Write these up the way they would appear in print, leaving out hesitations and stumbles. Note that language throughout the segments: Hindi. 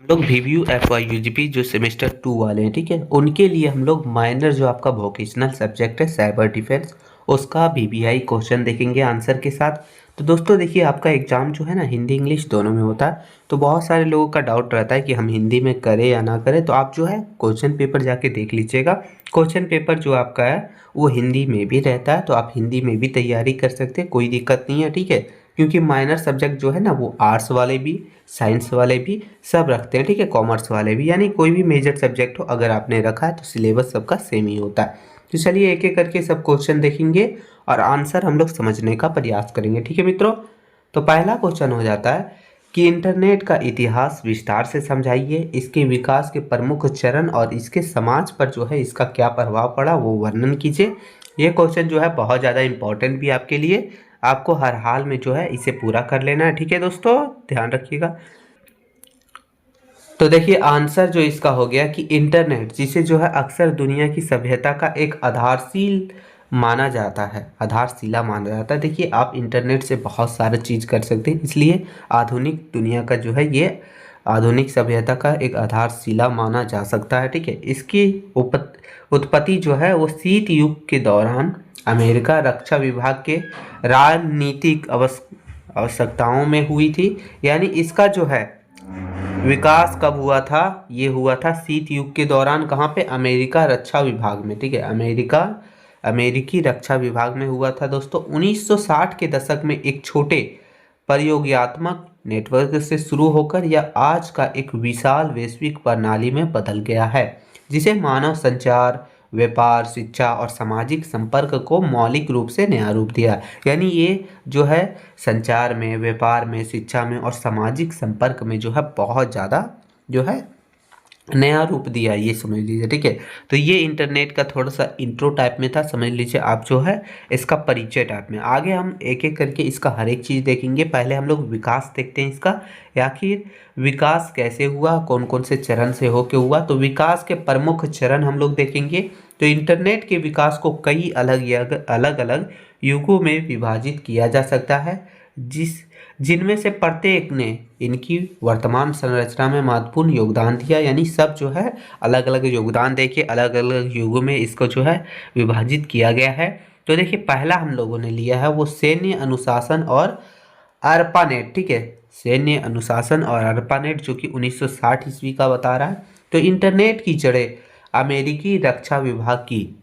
लोग वीवीयू एफवाई यूजीपी जो सेमेस्टर 2 वाले हैं, ठीक है, उनके लिए हम लोग माइनर जो आपका वोकेशनल सब्जेक्ट है साइबर डिफेंस, उसका वीवीआई क्वेश्चन देखेंगे आंसर के साथ। तो दोस्तों देखिए, आपका एग्जाम जो है ना हिंदी इंग्लिश दोनों में होता है। तो बहुत सारे लोगों का डाउट रहता है कि हम हिंदी में करें या ना करें, तो आप जो है क्वेश्चन पेपर जाके देख लीजिएगा। क्वेश्चन पेपर जो आपका है वो हिंदी में भी रहता है, तो आप हिंदी में भी तैयारी कर सकते हैं, कोई दिक्कत नहीं है, ठीक है। क्योंकि माइनर सब्जेक्ट जो है ना वो आर्ट्स वाले भी साइंस वाले भी सब रखते हैं, ठीक है, कॉमर्स वाले भी, यानी कोई भी मेजर सब्जेक्ट हो अगर आपने रखा है तो सिलेबस सबका सेम ही होता है। तो चलिए एक एक करके सब क्वेश्चन देखेंगे और आंसर हम लोग समझने का प्रयास करेंगे, ठीक है मित्रों। तो पहला क्वेश्चन हो जाता है कि इंटरनेट का इतिहास विस्तार से समझाइए, इसके विकास के प्रमुख चरण और इसके समाज पर जो है इसका क्या प्रभाव पड़ा वो वर्णन कीजिए। ये क्वेश्चन जो है बहुत ज़्यादा इंपॉर्टेंट भी आपके लिए, आपको हर हाल में जो है इसे पूरा कर लेना है, ठीक है दोस्तों, ध्यान रखिएगा। तो देखिए आंसर जो इसका हो गया कि इंटरनेट जिसे जो है अक्सर दुनिया की सभ्यता का एक आधारशील माना जाता है, आधारशिला माना जाता है। देखिए आप इंटरनेट से बहुत सारे चीज़ कर सकते हैं, इसलिए आधुनिक दुनिया का जो है ये आधुनिक सभ्यता का एक आधारशिला माना जा सकता है, ठीक है। इसकी उत्पत्ति जो है वो शीत युग के दौरान अमेरिका रक्षा विभाग के राजनीतिक आवश्यकताओं में हुई थी। यानी इसका जो है विकास कब हुआ था, ये हुआ था शीत युग के दौरान, कहाँ पे, अमेरिका रक्षा विभाग में, ठीक है, अमेरिकी रक्षा विभाग में हुआ था दोस्तों। 1960 के दशक में एक छोटे प्रयोगात्मक नेटवर्क से शुरू होकर यह आज का एक विशाल वैश्विक प्रणाली में बदल गया है, जिसे मानव संचार, व्यापार, शिक्षा और सामाजिक संपर्क को मौलिक रूप से नया रूप दिया। यानी ये जो है संचार में, व्यापार में, शिक्षा में और सामाजिक संपर्क में जो है बहुत ज़्यादा जो है नया रूप दिया, ये समझ लीजिए, ठीक है। तो ये इंटरनेट का थोड़ा सा इंट्रो टाइप में था, समझ लीजिए आप जो है इसका परिचय टाइप में। आगे हम एक एक करके इसका हर एक चीज़ देखेंगे। पहले हम लोग विकास देखते हैं इसका, आखिर विकास कैसे हुआ, कौन कौन से चरण से होके हुआ। तो विकास के प्रमुख चरण हम लोग देखेंगे। तो इंटरनेट के विकास को कई अलग अलग युगों में विभाजित किया जा सकता है, जिनमें से प्रत्येक ने इनकी वर्तमान संरचना में महत्वपूर्ण योगदान दिया। यानी सब जो है अलग अलग योगदान देके अलग अलग युगों में इसको जो है विभाजित किया गया है। तो देखिए पहला हम लोगों ने लिया है वो सैन्य अनुशासन और अर्पानेट, ठीक है, सैन्य अनुशासन और अर्पानेट जो कि 1960 ईस्वी का बता रहा है। तो इंटरनेट की जड़ें अमेरिकी रक्षा विभाग की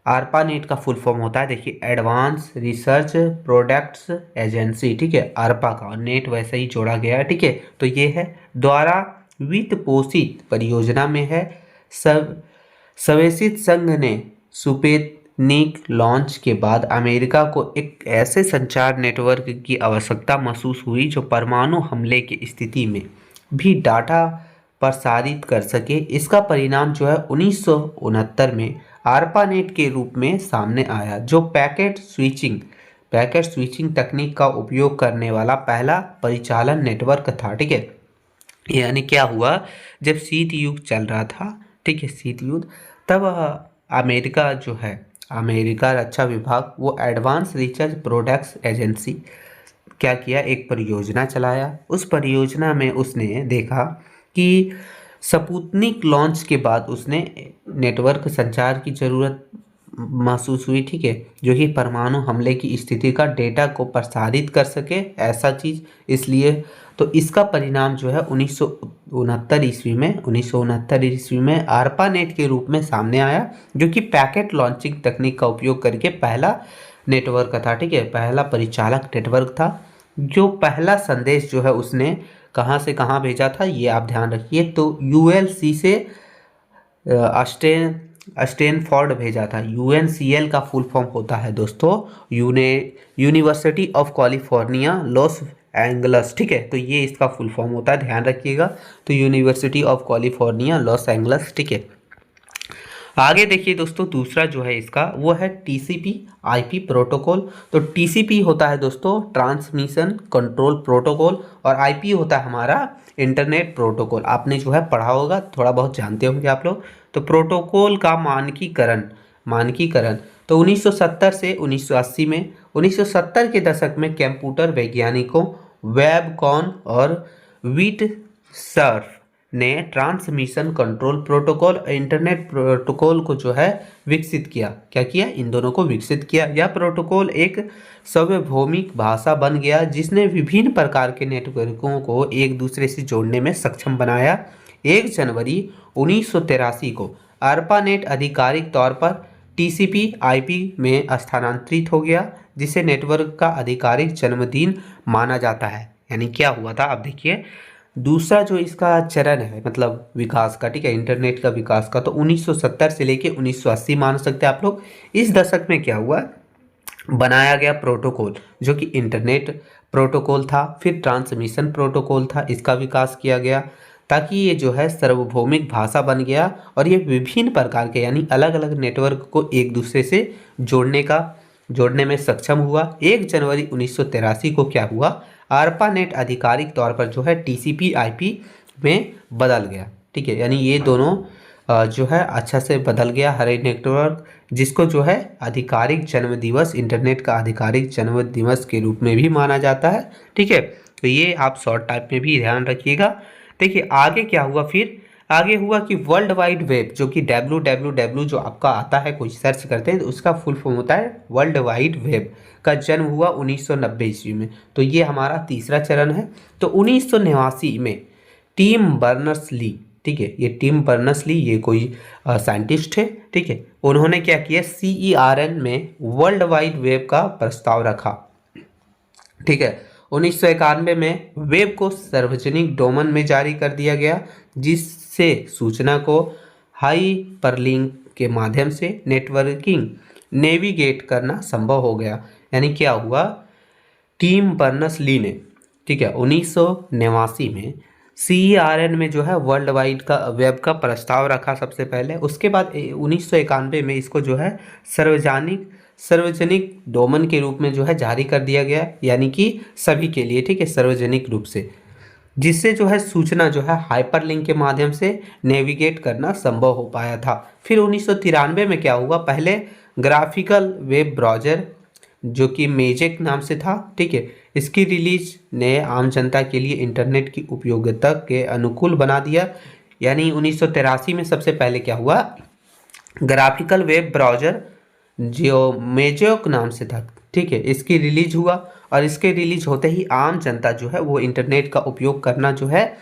आरपानेट का फुल फॉर्म होता है, देखिए एडवांस रिसर्च प्रोडक्ट्स एजेंसी, ठीक है, आरपा का, और नेट वैसे ही जोड़ा गया है, ठीक है। तो ये है द्वारा वित्त पोषित परियोजना में है। सब स्वैच्छिक संघ ने सुपेतनिक लॉन्च के बाद अमेरिका को एक ऐसे संचार नेटवर्क की आवश्यकता महसूस हुई जो परमाणु हमले की स्थिति में भी डाटा प्रसारित कर सके। इसका परिणाम जो है 1969 में आरपानेट के रूप में सामने आया, जो पैकेट स्विचिंग तकनीक का उपयोग करने वाला पहला परिचालन नेटवर्क था, ठीक है। यानी क्या हुआ, जब शीत युग चल रहा था, ठीक है, शीत युद्ध, तब अमेरिका जो है अमेरिका रक्षा विभाग वो एडवांस रिसर्च प्रोडक्ट्स एजेंसी क्या किया, एक परियोजना चलाया। उस परियोजना में उसने देखा कि स्पुतनिक लॉन्च के बाद उसने नेटवर्क संचार की ज़रूरत महसूस हुई, ठीक है, जो कि परमाणु हमले की स्थिति का डेटा को प्रसारित कर सके, ऐसा चीज़। इसलिए तो इसका परिणाम जो है 1969 ईस्वी में आरपानेट के रूप में सामने आया, जो कि पैकेट लॉन्चिंग तकनीक का उपयोग करके पहला नेटवर्क था, ठीक है, पहला परिचालक नेटवर्क था। जो पहला संदेश जो है उसने कहाँ से कहाँ भेजा था ये आप ध्यान रखिए। तो यूएलसी से स्टैनफोर्ड भेजा था। यूएनसीएल का फुल फॉर्म होता है दोस्तों university of California Los Angeles, ठीक है। तो ये इसका फुल फॉर्म होता है, ध्यान रखिएगा। तो university of California Los Angeles, ठीक है। आगे देखिए दोस्तों, दूसरा जो है इसका वो है टीसीपी आईपी प्रोटोकॉल। तो टीसीपी होता है दोस्तों ट्रांसमिशन कंट्रोल प्रोटोकॉल, और आईपी होता है हमारा इंटरनेट प्रोटोकॉल। आपने जो है पढ़ा होगा, थोड़ा बहुत जानते होंगे आप लोग। तो प्रोटोकॉल का मानकीकरण तो 1970 से 1980 में, 1970 के दशक में कंप्यूटर वैज्ञानिकों वेबकॉन और विट सर्फ ने transmission control protocol internet protocol को जो है विकसित किया। क्या किया? इन दोनों को विकसित किया। यह प्रोटोकॉल एक सार्वभौमिक भाषा बन गया जिसने विभिन्न प्रकार के नेटवर्कों को एक दूसरे से जोड़ने में सक्षम बनाया। 1 जनवरी 1983 को ARPANET आधिकारिक तौर पर TCP/IP में स्थानांतरित हो गया, जिसे नेटवर्क का आधिकारिक जन्मदिन माना जाता है। यानी क्या हुआ था, आप देखिए दूसरा जो इसका चरण है मतलब विकास का, ठीक है, इंटरनेट का विकास का, तो 1970 से लेके 1980 मान सकते हैं आप लोग। इस दशक में क्या हुआ, बनाया गया प्रोटोकॉल जो कि इंटरनेट प्रोटोकॉल था, फिर ट्रांसमिशन प्रोटोकॉल था, इसका विकास किया गया ताकि ये जो है सार्वभौमिक भाषा बन गया और ये विभिन्न प्रकार के यानी अलग अलग नेटवर्क को एक दूसरे से जोड़ने में सक्षम हुआ। 1 जनवरी 1983 को क्या हुआ, ARPANET आधिकारिक तौर पर जो है TCP/IP में बदल गया। ठीक है, यानी ये दोनों जो है अच्छा से बदल गया हर एक नेटवर्क, जिसको जो है आधिकारिक जन्म दिवस, इंटरनेट का आधिकारिक जन्म दिवस के रूप में भी माना जाता है। ठीक है, तो ये आप शॉर्ट टाइप में भी ध्यान रखिएगा। देखिए आगे क्या हुआ, फिर आगे हुआ कि वर्ल्ड वाइड वेब जो कि WWW जो आपका आता है, कोई सर्च करते हैं तो उसका फुल फॉर्म होता है वर्ल्ड वाइड वेब, का जन्म हुआ 1990 ईस्वी में। तो ये हमारा तीसरा चरण है। तो 1989 में टिम बर्नर्स ली, ठीक है, ये टिम बर्नर्स ली ये कोई साइंटिस्ट है, ठीक है, उन्होंने क्या किया, CERN में वर्ल्ड वाइड वेब का प्रस्ताव रखा। ठीक है, 1991 में वेब को सार्वजनिक डोमेन में जारी कर दिया गया, जिससे सूचना को हाइपरलिंक के माध्यम से नेटवर्किंग नेविगेट करना संभव हो गया। यानी क्या हुआ, टिम बर्नर्स ली ने, ठीक है, 1989 में CERN में जो है वर्ल्ड वाइड का वेब का प्रस्ताव रखा सबसे पहले। उसके बाद 1991 में इसको जो है सार्वजनिक डोमेन के रूप में जो है जारी कर दिया गया, यानी कि सभी के लिए, ठीक है, सार्वजनिक रूप से, जिससे जो है सूचना जो है हाइपरलिंक के माध्यम से नेविगेट करना संभव हो पाया था। फिर 1993 में क्या हुआ, पहले ग्राफिकल वेब ब्राउज़र जो कि मेजेक नाम से था, ठीक है, इसकी रिलीज ने आम जनता के लिए इंटरनेट की उपयोगिता के अनुकूल बना दिया। यानी 1983 में सबसे पहले क्या हुआ, ग्राफिकल वेब ब्राउज़र जो मेजेक नाम से था, ठीक है, इसकी रिलीज हुआ और इसके रिलीज होते ही आम जनता जो है वो इंटरनेट का उपयोग करना जो है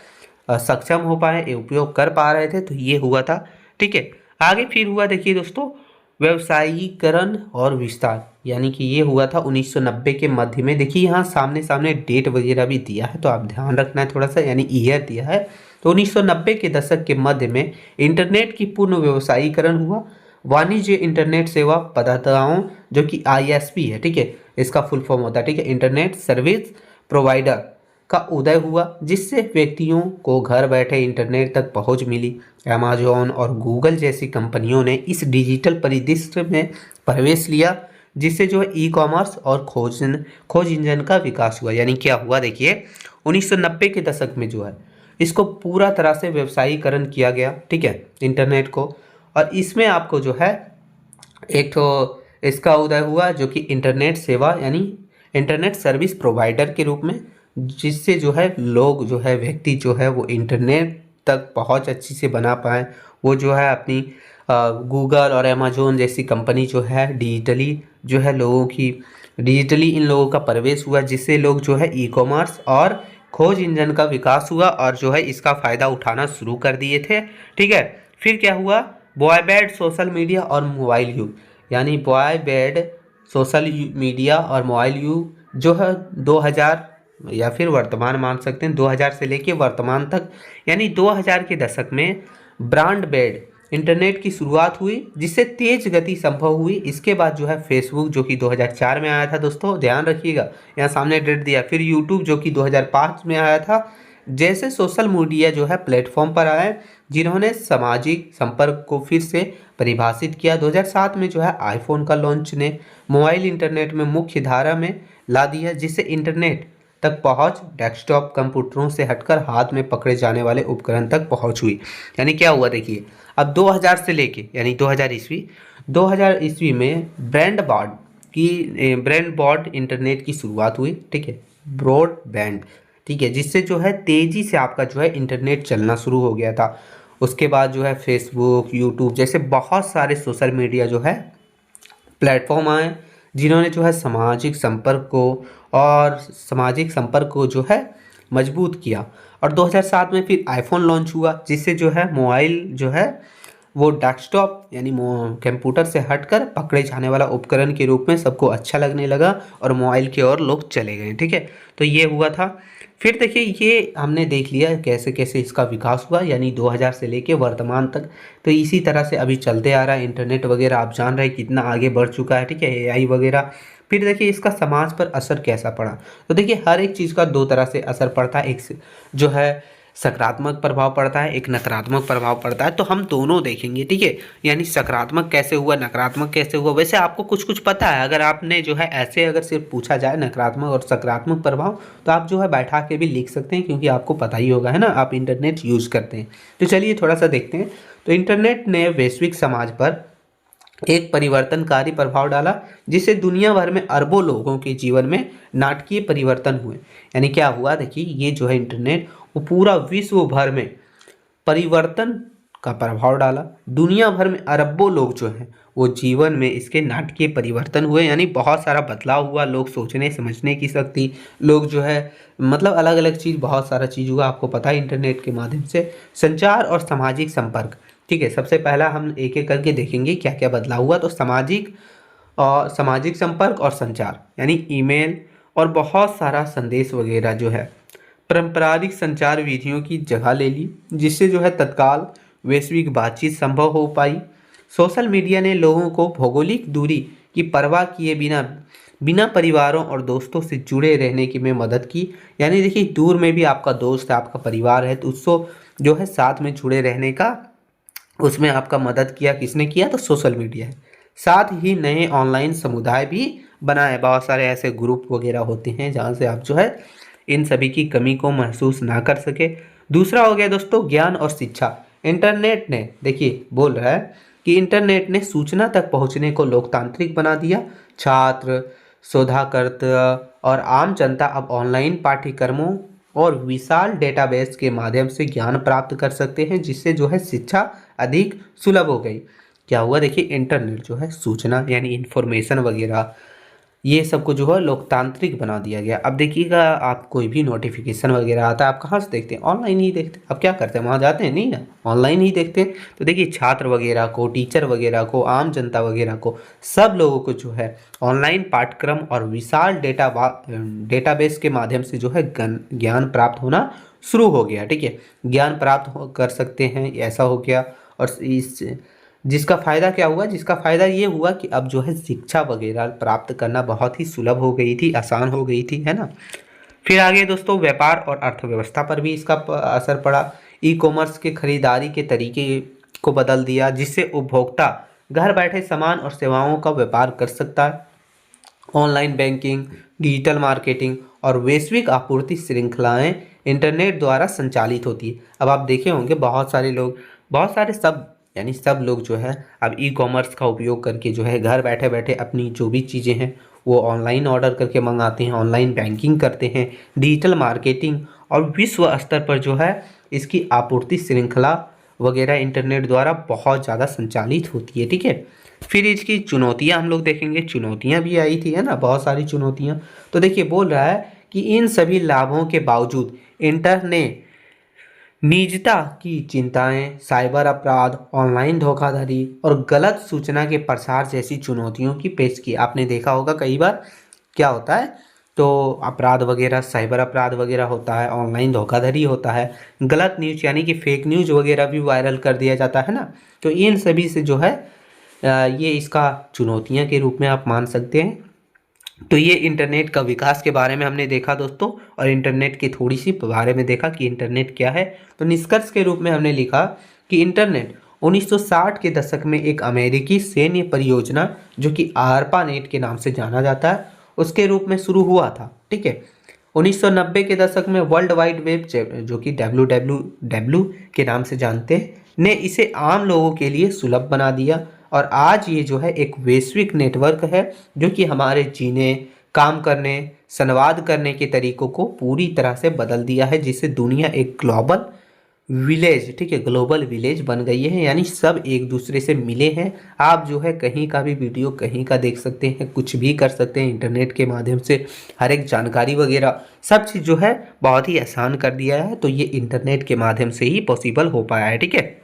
सक्षम हो पाए, उपयोग कर पा रहे थे। तो ये हुआ था। ठीक है, आगे फिर हुआ, देखिए दोस्तों, व्यवसायीकरण और विस्तार, यानी कि ये हुआ था 1990 के मध्य में। देखिए यहाँ सामने सामने डेट वगैरह भी दिया है तो आप ध्यान रखना है थोड़ा सा, यानी ईयर दिया है। तो 1990 के दशक के मध्य में इंटरनेट की पूर्ण व्यवसायीकरण हुआ। वाणिज्य इंटरनेट सेवा प्रदाताओं जो कि ISP है, ठीक है, इसका फुल फॉर्म होता है, ठीक है, इंटरनेट सर्विस प्रोवाइडर का उदय हुआ, जिससे व्यक्तियों को घर बैठे इंटरनेट तक पहुंच मिली। अमेजॉन और गूगल जैसी कंपनियों ने इस डिजिटल परिदृश्य में प्रवेश लिया, जिससे जो है ई-कॉमर्स और खोज इंजन का विकास हुआ। यानी क्या हुआ, देखिए 1990 के दशक में जो है इसको पूरा तरह से व्यवसायीकरण किया गया, ठीक है, इंटरनेट को, और इसमें आपको जो है एक तो इसका उदय हुआ जो कि इंटरनेट सेवा यानी इंटरनेट सर्विस प्रोवाइडर के रूप में, जिससे जो है लोग जो है व्यक्ति जो है वो इंटरनेट तक पहुंच अच्छी से बना पाए। वो जो है अपनी गूगल और अमेजोन जैसी कंपनी जो है डिजिटली इन लोगों का प्रवेश हुआ, जिससे लोग जो है ई-कॉमर्स और खोज इंजन का विकास हुआ और जो है इसका फ़ायदा उठाना शुरू कर दिए थे। ठीक है, फिर क्या हुआ, बॉयबैंड सोशल मीडिया और मोबाइल युग, यानी बॉयबैंड सोशल मीडिया और मोबाइल युग जो है 2000 या फिर वर्तमान मान सकते हैं 2000 से लेके वर्तमान तक, यानी 2000 के दशक में ब्रॉडबैंड इंटरनेट की शुरुआत हुई, जिससे तेज गति संभव हुई। इसके बाद जो है फेसबुक जो कि 2004 में आया था, दोस्तों ध्यान रखिएगा, यहाँ सामने डेट दिया। फिर यूट्यूब जो कि 2005 में आया था। जैसे सोशल मीडिया जो है प्लेटफॉर्म पर आए जिन्होंने सामाजिक संपर्क को फिर से परिभाषित किया। 2007 में जो है आईफोन का लॉन्च ने मोबाइल इंटरनेट में मुख्य धारा में ला दिया, जिससे इंटरनेट तक पहुंच डेस्कटॉप कंप्यूटरों से हटकर हाथ में पकड़े जाने वाले उपकरण तक पहुंच हुई। यानी क्या हुआ, देखिए अब 2000 से लेके यानी 2000 ईस्वी में ब्रॉडबैंड इंटरनेट की शुरुआत हुई। ठीक है, ब्रॉडबैंड ठीक है, जिससे जो है तेज़ी से आपका जो है इंटरनेट चलना शुरू हो गया था। उसके बाद जो है फेसबुक, यूट्यूब जैसे बहुत सारे सोशल मीडिया जो है प्लेटफॉर्म आए, जिन्होंने जो है सामाजिक संपर्क को जो है मजबूत किया। और 2007 में फिर आईफोन लॉन्च हुआ, जिससे जो है मोबाइल जो है वो डेस्कटॉप यानी कंप्यूटर से हटकर पकड़े जाने वाला उपकरण के रूप में सबको अच्छा लगने लगा और मोबाइल की ओर लोग चले गए। ठीक है, तो ये हुआ था। फिर देखिए ये हमने देख लिया कैसे कैसे इसका विकास हुआ, यानी 2000 से लेके वर्तमान तक। तो इसी तरह से अभी चलते आ रहा है। इंटरनेट वगैरह आप जान रहे हैं कितना आगे बढ़ चुका है। ठीक है, एआई वगैरह। फिर देखिए इसका समाज पर असर कैसा पड़ा। तो देखिए हर एक चीज़ का दो तरह से असर पड़ता है। एक जो है सकारात्मक प्रभाव पड़ता है, एक नकारात्मक प्रभाव पड़ता है। तो हम दोनों देखेंगे। ठीक है, यानी सकारात्मक कैसे हुआ, नकारात्मक कैसे हुआ। वैसे आपको कुछ कुछ पता है, अगर आपने जो है ऐसे अगर सिर्फ पूछा जाए नकारात्मक और सकारात्मक प्रभाव, तो आप जो है बैठा के भी लिख सकते हैं, क्योंकि आपको पता ही होगा, है ना, आप इंटरनेट यूज़ करते हैं। तो चलिए थोड़ा सा देखते हैं। तो इंटरनेट ने वैश्विक समाज पर एक परिवर्तनकारी प्रभाव डाला, जिससे दुनिया भर में अरबों लोगों के जीवन में नाटकीय परिवर्तन हुए। यानी क्या हुआ, देखिए ये जो है इंटरनेट वो पूरा विश्व भर में परिवर्तन का प्रभाव डाला। दुनिया भर में अरबों लोग जो हैं वो जीवन में इसके नाटकीय परिवर्तन हुए, यानी बहुत सारा बदलाव हुआ। लोग सोचने समझने की शक्ति, लोग जो है मतलब अलग अलग चीज़, बहुत सारा चीज़ हुआ। आपको पता है इंटरनेट के माध्यम से संचार और सामाजिक संपर्क। ठीक है, सबसे पहला हम एक एक करके देखेंगे क्या क्या बदलाव हुआ। तो सामाजिक संपर्क और संचार, यानी ईमेल और बहुत सारा संदेश वगैरह जो है पारंपरिक संचार विधियों की जगह ले ली, जिससे जो है तत्काल वैश्विक बातचीत संभव हो पाई। सोशल मीडिया ने लोगों को भौगोलिक दूरी की परवाह किए बिना बिना परिवारों और दोस्तों से जुड़े रहने की में मदद की। यानी देखिए दूर में भी आपका दोस्त है, आपका परिवार है, तो उसको जो है साथ में जुड़े रहने का उसमें आपका मदद किया। किसने किया, तो सोशल मीडिया है। साथ ही नए ऑनलाइन समुदाय भी बनाए। बहुत सारे ऐसे ग्रुप वगैरह होते हैं जहाँ से आप जो है इन सभी की कमी को महसूस ना कर सके। दूसरा हो गया दोस्तों ज्ञान और शिक्षा। इंटरनेट ने देखिए बोल रहा है कि इंटरनेट ने सूचना तक पहुँचने को लोकतांत्रिक बना दिया। छात्र, शोधकर्ता और आम जनता अब ऑनलाइन पाठ्यक्रमों और विशाल डेटाबेस के माध्यम से ज्ञान प्राप्त कर सकते हैं, जिससे जो है शिक्षा अधिक सुलभ हो गई। क्या हुआ, देखिए इंटरनेट जो है सूचना यानी इंफॉर्मेशन वगैरह ये सब को जो है लोकतांत्रिक बना दिया गया। अब देखिएगा आप कोई भी नोटिफिकेशन वगैरह आता है, आप कहाँ से देखते हैं, ऑनलाइन ही देखते हैं। अब क्या करते हैं, वहाँ जाते हैं नहीं ना, ऑनलाइन ही देखते हैं। तो देखिए छात्र वगैरह को, टीचर वगैरह को, आम जनता वगैरह को, सब लोगों को जो है ऑनलाइन पाठ्यक्रम और विशाल डेटाबेस के माध्यम से जो है ज्ञान प्राप्त होना शुरू हो गया। ठीक है, ज्ञान प्राप्त कर सकते हैं, ऐसा हो गया। और इस जिसका फ़ायदा क्या हुआ, जिसका फ़ायदा ये हुआ कि अब जो है शिक्षा वगैरह प्राप्त करना बहुत ही सुलभ हो गई थी, आसान हो गई थी, है ना। फिर आगे दोस्तों व्यापार और अर्थव्यवस्था पर भी इसका असर पड़ा। ई कॉमर्स के खरीदारी के तरीके को बदल दिया, जिससे उपभोक्ता घर बैठे सामान और सेवाओं का व्यापार कर सकता है। ऑनलाइन बैंकिंग, डिजिटल मार्केटिंग और वैश्विक आपूर्ति श्रृंखलाएं इंटरनेट द्वारा संचालित होती है। अब आप देखे होंगे बहुत सारे लोग, बहुत सारे सब यानी सब लोग जो है अब ई कॉमर्स का उपयोग करके जो है घर बैठे बैठे अपनी जो भी चीज़ें हैं वो ऑनलाइन ऑर्डर करके मंगाते हैं, ऑनलाइन बैंकिंग करते हैं, डिजिटल मार्केटिंग और विश्व स्तर पर जो है इसकी आपूर्ति श्रृंखला वगैरह इंटरनेट द्वारा बहुत ज़्यादा संचालित होती है। ठीक है, फिर इसकी चुनौतियां हम लोग देखेंगे। चुनौतियां भी आई थी, है ना, बहुत सारी चुनौतियां। तो देखिए बोल रहा है कि इन सभी लाभों के बावजूद इंटरनेट निजता की चिंताएं, साइबर अपराध, ऑनलाइन धोखाधड़ी और गलत सूचना के प्रसार जैसी चुनौतियों की पेश की। आपने देखा होगा कई बार क्या होता है, तो अपराध वगैरह, साइबर अपराध वगैरह होता है, ऑनलाइन धोखाधड़ी होता है, गलत न्यूज़ यानी कि फेक न्यूज़ वगैरह भी वायरल कर दिया जाता है ना। तो इन सभी से जो है ये इसका चुनौतियां के रूप में आप मान सकते हैं। तो ये इंटरनेट का विकास के बारे में हमने देखा दोस्तों, और इंटरनेट की थोड़ी सी बारे में देखा कि इंटरनेट क्या है। तो निष्कर्ष के रूप में हमने लिखा कि इंटरनेट 1960 के दशक में एक अमेरिकी सैन्य परियोजना जो कि आरपानेट के नाम से जाना जाता है उसके रूप में शुरू हुआ था। ठीक है, 1990 के दशक में वर्ल्ड वाइड वेब जो कि WWW के नाम से जानते हैं ने इसे आम लोगों के लिए सुलभ बना दिया। और आज ये जो है एक वैश्विक नेटवर्क है जो कि हमारे जीने, काम करने, संवाद करने के तरीकों को पूरी तरह से बदल दिया है, जिससे दुनिया एक ग्लोबल विलेज, ठीक है, ग्लोबल विलेज बन गई है। यानी सब एक दूसरे से मिले हैं। आप जो है कहीं का भी वीडियो कहीं का देख सकते हैं, कुछ भी कर सकते हैं इंटरनेट के माध्यम से। हर एक जानकारी वगैरह सब चीज़ जो है बहुत ही आसान कर दिया है। तो ये इंटरनेट के माध्यम से ही पॉसिबल हो पाया है, ठीक है।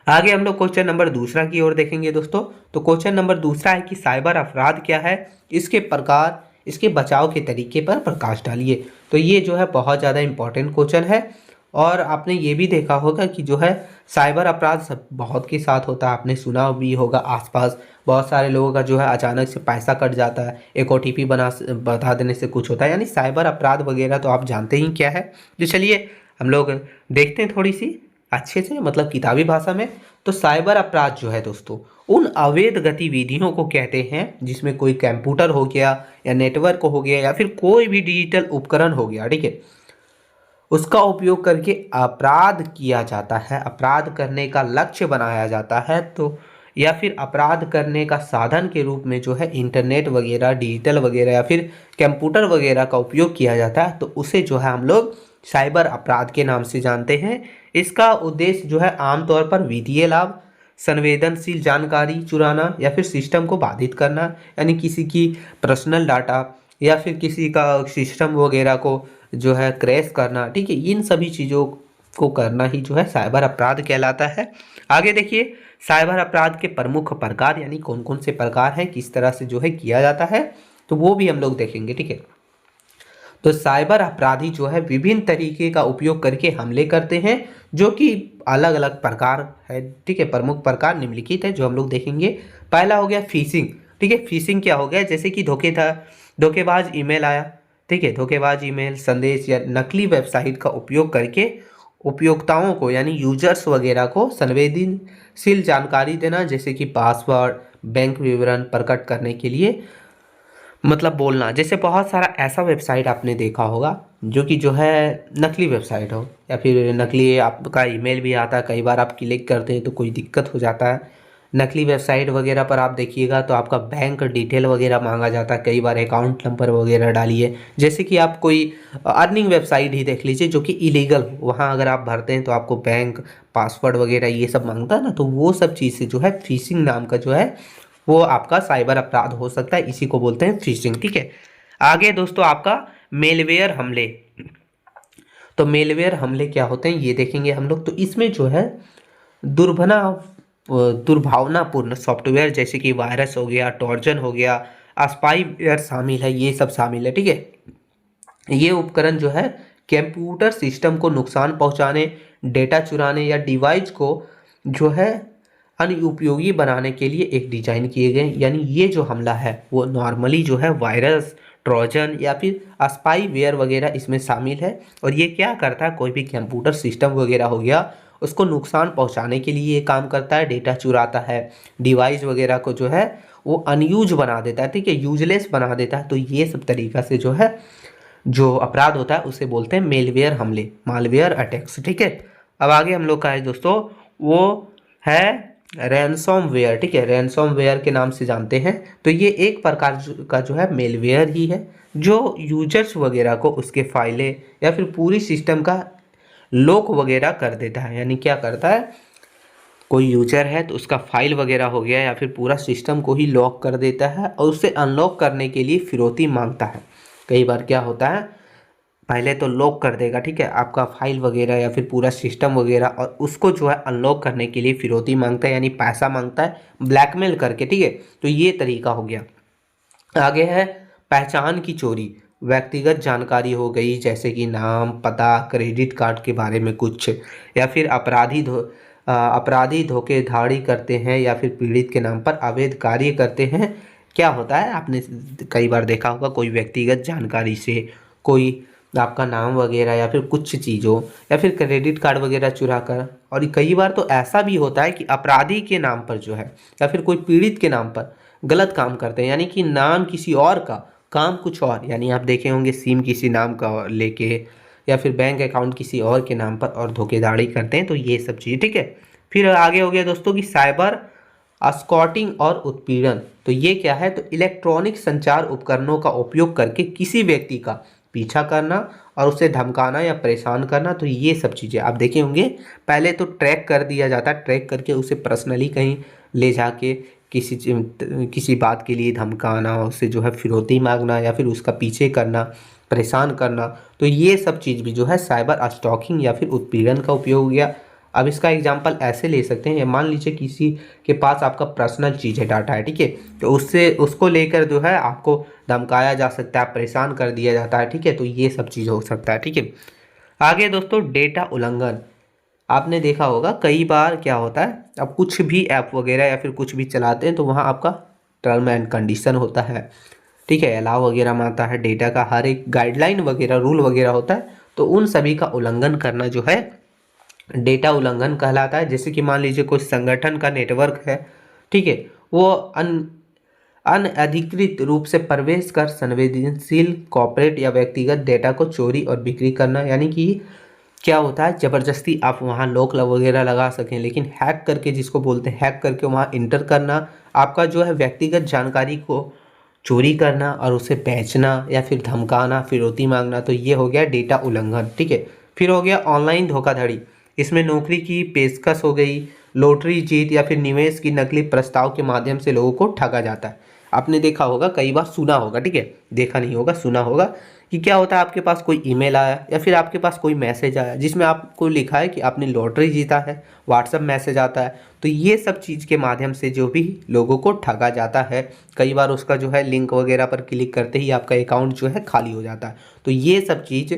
आगे हम लोग क्वेश्चन नंबर दूसरा की ओर देखेंगे दोस्तों। तो क्वेश्चन नंबर दूसरा है कि साइबर अपराध क्या है, इसके प्रकार, इसके बचाव के तरीके पर प्रकाश डालिए। तो ये जो है बहुत ज़्यादा इंपॉर्टेंट क्वेश्चन है। और आपने ये भी देखा होगा कि जो है साइबर अपराध सब बहुत के साथ होता है। आपने सुना भी होगा आसपास बहुत सारे लोगों का जो है अचानक से पैसा कट जाता है, एक OTP बता देने से कुछ होता है। यानी साइबर अपराध वगैरह तो आप जानते ही क्या है। तो चलिए हम लोग देखते हैं थोड़ी सी अच्छे से, मतलब किताबी भाषा में। तो साइबर अपराध जो है दोस्तों उन अवैध गतिविधियों को कहते हैं जिसमें कोई कंप्यूटर हो गया या नेटवर्क हो गया या फिर कोई भी डिजिटल उपकरण हो गया, ठीक है, उसका उपयोग करके अपराध किया जाता है, अपराध करने का लक्ष्य बनाया जाता है। तो या फिर अपराध करने का साधन के रूप में जो है इंटरनेट वगैरह, डिजिटल वगैरह या फिर कंप्यूटर वगैरह का उपयोग किया जाता है, तो उसे जो है हम लोग साइबर अपराध के नाम से जानते हैं। इसका उद्देश्य जो है आमतौर पर वित्तीय लाभ, संवेदनशील जानकारी चुराना या फिर सिस्टम को बाधित करना, यानी किसी की पर्सनल डाटा या फिर किसी का सिस्टम वगैरह को जो है क्रैश करना, ठीक है, इन सभी चीज़ों को करना ही जो है साइबर अपराध कहलाता है। आगे देखिए साइबर अपराध के प्रमुख प्रकार, यानी कौन कौन से प्रकार हैं, किस तरह से जो है किया जाता है, तो वो भी हम लोग देखेंगे, ठीक है। तो साइबर अपराधी जो है विभिन्न तरीके का उपयोग करके हमले करते हैं, जो कि अलग अलग प्रकार है, ठीक है। प्रमुख प्रकार निम्नलिखित है जो हम लोग देखेंगे। पहला हो गया फिशिंग, ठीक है। फिशिंग क्या हो गया, जैसे कि धोखेबाज ईमेल आया, ठीक है, धोखेबाज ईमेल संदेश या नकली वेबसाइट का उपयोग करके उपयोक्ताओं को यानी यूजर्स वगैरह को संवेदनशील जानकारी देना, जैसे कि पासवर्ड, बैंक विवरण प्रकट करने के लिए मतलब बोलना। जैसे बहुत सारा ऐसा वेबसाइट आपने देखा होगा जो कि जो है नकली वेबसाइट हो या फिर नकली आपका ईमेल भी आता है, कई बार आप क्लिक करते हैं तो कोई दिक्कत हो जाता है। नकली वेबसाइट वगैरह पर आप देखिएगा तो आपका बैंक डिटेल वगैरह मांगा जाता है, कई बार अकाउंट नंबर वगैरह डालिए। जैसे कि आप कोई अर्निंग वेबसाइट ही देख लीजिए जो कि इलीगल हो, वहाँ अगर आप भरते हैं तो आपको बैंक पासवर्ड वगैरह ये सब मांगता है ना, तो वो सब चीज़ से जो है फिशिंग नाम का जो है वो आपका साइबर अपराध हो सकता है, इसी को बोलते हैं फिशिंग, ठीक है। आगे दोस्तों आपका मेलवेयर हमले। तो मेलवेयर हमले क्या होते हैं ये देखेंगे हम लोग। तो इसमें जो है दुर्भना दुर्भावनापूर्ण सॉफ्टवेयर जैसे कि वायरस हो गया, ट्रोजन हो गया, स्पाईवेयर शामिल है, ये सब शामिल है, ठीक है। ये उपकरण जो है कंप्यूटर सिस्टम को नुकसान पहुंचाने, डेटा चुराने या डिवाइस को जो है अनुपयोगी बनाने के लिए एक डिजाइन किए गए। यानी ये जो हमला है वो नॉर्मली जो है वायरस, ट्रोजन या फिर स्पाईवेयर वगैरह इसमें शामिल है। और ये क्या करता है, कोई भी कंप्यूटर सिस्टम वगैरह हो गया उसको नुकसान पहुंचाने के लिए ये काम करता है, डेटा चुराता है, डिवाइस वगैरह को जो है वो अनयूज बना देता है, ठीक है, यूजलेस बना देता है। तो ये सब तरीका से जो है जो अपराध होता है उसे बोलते हैं मेलवेयर हमले, मालवेयर अटैक्स, ठीक है। अब आगे हम लोग का है दोस्तों वो है रैनसॉमवेयर, ठीक है, रैनसॉमवेयर के नाम से जानते हैं। तो ये एक प्रकार का जो है मेलवेयर ही है जो यूजर्स वगैरह को उसके फाइलें या फिर पूरी सिस्टम का लॉक वगैरह कर देता है। यानी क्या करता है, कोई यूजर है तो उसका फाइल वगैरह हो गया या फिर पूरा सिस्टम को ही लॉक कर देता है और उसे अनलॉक करने के लिए फिरौती मांगता है। कई बार क्या होता है, पहले तो लॉक कर देगा, ठीक है, आपका फाइल वगैरह या फिर पूरा सिस्टम वगैरह, और उसको जो है अनलॉक करने के लिए फिरौती मांगता है, यानी पैसा मांगता है ब्लैकमेल करके, ठीक है। तो ये तरीका हो गया। आगे है पहचान की चोरी, व्यक्तिगत जानकारी हो गई जैसे कि नाम, पता, क्रेडिट कार्ड के बारे में कुछ, या फिर अपराधी धोखेधड़ी करते हैं या फिर पीड़ित के नाम पर अवैध कार्य करते हैं। क्या होता है, आपने कई बार देखा होगा कोई व्यक्तिगत जानकारी से कोई आपका नाम वगैरह या फिर कुछ चीज़ों या फिर क्रेडिट कार्ड वगैरह चुरा कर, और कई बार तो ऐसा भी होता है कि अपराधी के नाम पर जो है या फिर कोई पीड़ित के नाम पर गलत काम करते हैं, यानी कि नाम किसी और का, काम कुछ और। यानी आप देखे होंगे सिम किसी नाम का लेके या फिर बैंक अकाउंट किसी और के नाम पर और धोखेधड़ी करते हैं। तो ये सब चीज़, ठीक है। फिर आगे हो गया दोस्तों कि साइबर स्कॉटिंग और उत्पीड़न। तो ये क्या है, तो इलेक्ट्रॉनिक संचार उपकरणों का उपयोग करके किसी व्यक्ति का पीछा करना और उसे धमकाना या परेशान करना। तो ये सब चीज़ें आप देखे होंगे, पहले तो ट्रैक कर दिया जाता, ट्रैक करके उसे पर्सनली कहीं ले जाके किसी बात के लिए धमकाना, उससे जो है फिरौती मांगना या फिर उसका पीछे करना, परेशान करना। तो ये सब चीज़ भी जो है साइबर स्टॉकिंग या फिर उत्पीड़न का उपयोग हो गया। अब इसका एग्जांपल ऐसे ले सकते हैं, मान लीजिए किसी के पास आपका पर्सनल चीज़ है, डाटा है, ठीक है, तो उससे उसको लेकर जो है आपको धमकाया जा सकता है, परेशान कर दिया जाता है, ठीक है। तो ये सब चीज़ हो सकता है, ठीक है। आगे दोस्तों, डेटा उल्लंघन। आपने देखा होगा कई बार क्या होता है, अब कुछ भी ऐप वगैरह या फिर कुछ भी चलाते हैं तो वहाँ आपका टर्म एंड कंडीशन होता है, ठीक है, अलाउ वगैरह में आता है, डेटा का हर एक गाइडलाइन वगैरह रूल वगैरह होता है। तो उन सभी का उल्लंघन करना जो है डेटा उल्लंघन कहलाता है। जैसे कि मान लीजिए कोई संगठन का नेटवर्क है, ठीक है, वो अनधिकृत रूप से प्रवेश कर संवेदनशील कॉर्पोरेट या व्यक्तिगत डेटा को चोरी और बिक्री करना। यानी कि क्या होता है, ज़बरदस्ती आप वहाँ लॉक वगैरह लगा सकें, लेकिन हैक करके, जिसको बोलते हैं हैक करके, वहाँ इंटर करना, आपका जो है व्यक्तिगत जानकारी को चोरी करना और उसे बेचना या फिर धमकाना, फिरौती मांगना। तो ये हो गया डेटा उल्लंघन, ठीक है। फिर हो गया ऑनलाइन धोखाधड़ी। इसमें नौकरी की पेशकश हो गई, लॉटरी जीत या फिर निवेश की नकली प्रस्ताव के माध्यम से लोगों को ठगा जाता है। आपने देखा होगा, कई बार सुना होगा, ठीक है, देखा नहीं होगा, सुना होगा कि क्या होता है, आपके पास कोई ईमेल आया या फिर आपके पास कोई मैसेज आया जिसमें आपको लिखा है कि आपने लॉटरी जीता है, व्हाट्सएप मैसेज आता है। तो ये सब चीज़ के माध्यम से जो भी लोगों को ठगा जाता है, कई बार उसका जो है लिंक वगैरह पर क्लिक करते ही आपका अकाउंट जो है खाली हो जाता है। तो ये सब चीज़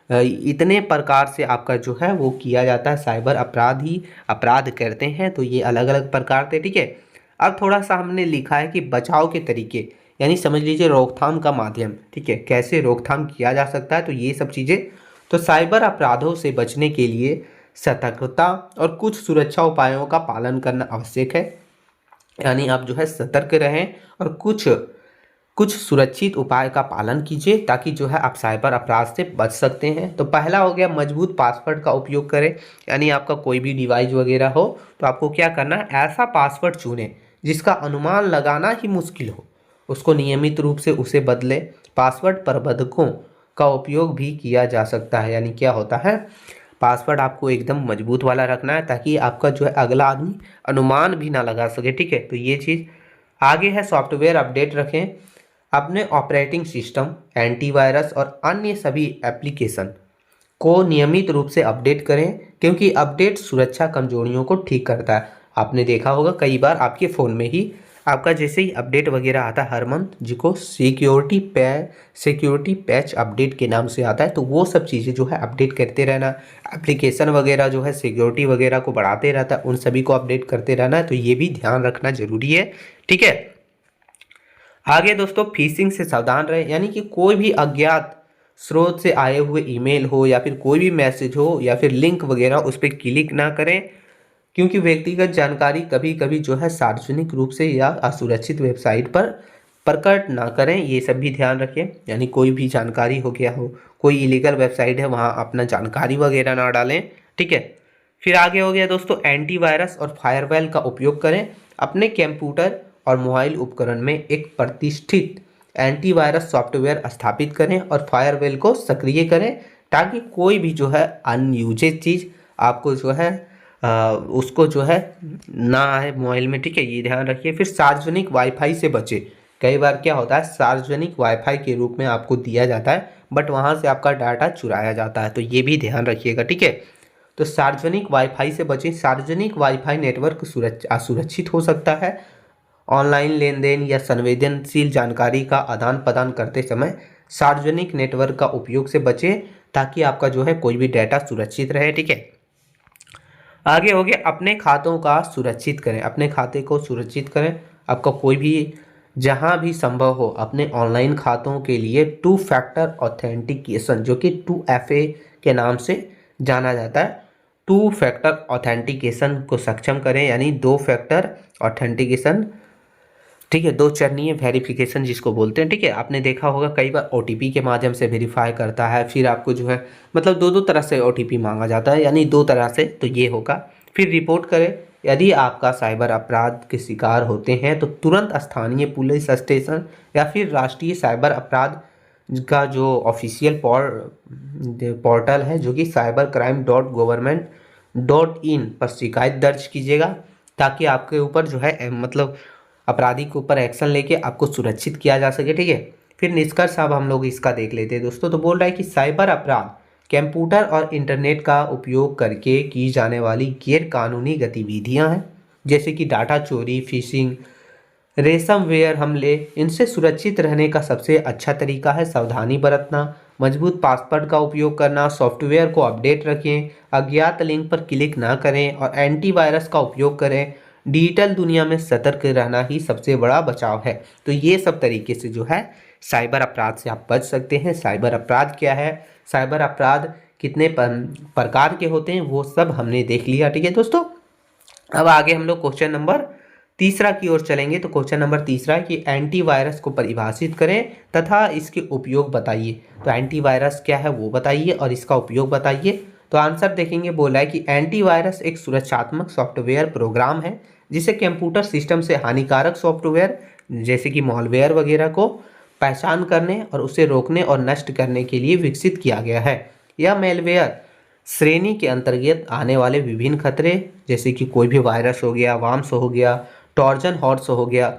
इतने प्रकार से आपका जो है वो किया जाता है, साइबर अपराधी अपराध करते हैं। तो ये अलग अलग प्रकार थे, ठीक है। अब थोड़ा सा हमने लिखा है कि बचाव के तरीके, यानी समझ लीजिए रोकथाम का माध्यम, ठीक है, कैसे रोकथाम किया जा सकता है। तो ये सब चीज़ें, तो साइबर अपराधों से बचने के लिए सतर्कता और कुछ सुरक्षा उपायों का पालन करना आवश्यक है। यानी आप जो है सतर्क रहें और कुछ सुरक्षित उपाय का पालन कीजिए, ताकि जो है आप साइबर अपराध से बच सकते हैं। तो पहला हो गया मजबूत पासवर्ड का उपयोग करें। यानी आपका कोई भी डिवाइस वगैरह हो तो आपको क्या करना है, ऐसा पासवर्ड चुनें जिसका अनुमान लगाना ही मुश्किल हो, उसको नियमित रूप से उसे बदलें। पासवर्ड प्रबंधकों का उपयोग भी किया जा सकता है। यानी क्या होता है, पासवर्ड आपको एकदम मजबूत वाला रखना है ताकि आपका जो है अगला आदमी अनुमान भी ना लगा सके, ठीक है। तो ये चीज़ आगे है, सॉफ्टवेयर अपडेट रखें। अपने ऑपरेटिंग सिस्टम, एंटीवायरस और अन्य सभी एप्लीकेशन को नियमित रूप से अपडेट करें, क्योंकि अपडेट सुरक्षा कमजोरियों को ठीक करता है। आपने देखा होगा कई बार आपके फ़ोन में ही आपका जैसे ही अपडेट वगैरह आता है हर मंथ, जिसको सिक्योरिटी पैच अपडेट के नाम से आता है, तो वो सब चीज़ें जो है अपडेट करते रहना। एप्लीकेशन वगैरह जो है सिक्योरिटी वगैरह को बढ़ाते रहता है, उन सभी को अपडेट करते रहना है। तो ये भी ध्यान रखना जरूरी है, ठीक है। आगे दोस्तों, फिशिंग से सावधान रहें। यानी कि कोई भी अज्ञात स्रोत से आए हुए ईमेल हो या फिर कोई भी मैसेज हो या फिर लिंक वगैरह, उस पर क्लिक ना करें, क्योंकि व्यक्तिगत जानकारी कभी कभी जो है सार्वजनिक रूप से या असुरक्षित वेबसाइट पर प्रकट ना करें। ये सब भी ध्यान रखें। यानी कोई भी जानकारी हो गया हो, कोई इलीगल वेबसाइट है, वहाँ अपना जानकारी वगैरह ना डालें, ठीक है। फिर आगे हो गया दोस्तों, एंटीवायरस और फायरवॉल का उपयोग करें। अपने कंप्यूटर और मोबाइल उपकरण में एक प्रतिष्ठित एंटीवायरस सॉफ्टवेयर स्थापित करें और फायरवॉल को सक्रिय करें, ताकि कोई भी जो है अनयूजेड चीज़ आपको जो है उसको जो है ना आए मोबाइल में, ठीक है, ये ध्यान रखिए। फिर सार्वजनिक वाईफाई से बचे। कई बार क्या होता है, सार्वजनिक वाईफाई के रूप में आपको दिया जाता है, बट वहाँ से आपका डाटा चुराया जाता है। तो ये भी ध्यान रखिएगा, ठीक है। तो सार्वजनिक वाईफाई से बचें। सार्वजनिक वाईफाई नेटवर्क असुरक्षित हो सकता है। ऑनलाइन लेन देन या संवेदनशील जानकारी का आदान प्रदान करते समय सार्वजनिक नेटवर्क का उपयोग से बचें, ताकि आपका जो है कोई भी डाटा सुरक्षित रहे, ठीक है। आगे हो गया, अपने खातों का सुरक्षित करें। अपने खाते को सुरक्षित करें। आपका कोई भी जहां भी संभव हो अपने ऑनलाइन खातों के लिए 2 फैक्टर ऑथेंटिकेशन, जो कि 2FA के नाम से जाना जाता है, 2 फैक्टर ऑथेंटिकेशन को सक्षम करें। यानी 2 फैक्टर ऑथेंटिकेशन, ठीक है, 2 चरणीय वेरिफिकेशन जिसको बोलते हैं, ठीक है। आपने देखा होगा कई बार OTP के माध्यम से वेरीफाई करता है, फिर आपको जो है मतलब दो तरह से OTP मांगा जाता है, यानी 2 तरह से। तो ये होगा। फिर रिपोर्ट करें। यदि आपका साइबर अपराध के शिकार होते हैं तो तुरंत स्थानीय पुलिस स्टेशन या फिर राष्ट्रीय साइबर अपराध का जो ऑफिशियल पोर्टल है, जो कि cybercrime.government.in पर शिकायत दर्ज कीजिएगा, ताकि आपके ऊपर जो है मतलब अपराधी के ऊपर एक्शन लेके आपको सुरक्षित किया जा सके। ठीक है, फिर निष्कर्ष अब हम लोग इसका देख लेते हैं दोस्तों। तो बोल रहा है कि साइबर अपराध कंप्यूटर और इंटरनेट का उपयोग करके की जाने वाली गैर कानूनी गतिविधियां हैं, जैसे कि डाटा चोरी, फिशिंग, रेसमवेयर हमले। इनसे सुरक्षित रहने का सबसे अच्छा तरीका है सावधानी बरतना, मजबूत पासवर्ड का उपयोग करना, सॉफ्टवेयर को अपडेट रखें, अज्ञात लिंक पर क्लिक ना करें और एंटीवायरस का उपयोग करें। डिजिटल दुनिया में सतर्क रहना ही सबसे बड़ा बचाव है। तो ये सब तरीके से जो है साइबर अपराध से आप बच सकते हैं। साइबर अपराध क्या है, साइबर अपराध कितने प्रकार के होते हैं, वो सब हमने देख लिया। ठीक है दोस्तों, अब आगे हम लोग क्वेश्चन नंबर तीसरा की ओर चलेंगे। तो क्वेश्चन नंबर तीसरा है कि एंटीवायरस को परिभाषित करें तथा इसके उपयोग बताइए। तो एंटीवायरस क्या है वो बताइए और इसका उपयोग बताइए। तो आंसर देखेंगे, बोला है कि एंटीवायरस एक सुरक्षात्मक सॉफ्टवेयर प्रोग्राम है जिसे कंप्यूटर सिस्टम से हानिकारक सॉफ्टवेयर जैसे कि मॉलवेयर वगैरह को पहचान करने और उसे रोकने और नष्ट करने के लिए विकसित किया गया है। यह मेलवेयर श्रेणी के अंतर्गत आने वाले विभिन्न खतरे, जैसे कि कोई भी वायरस हो गया, वाम्स हो गया, टॉर्जन हॉर्स हो गया,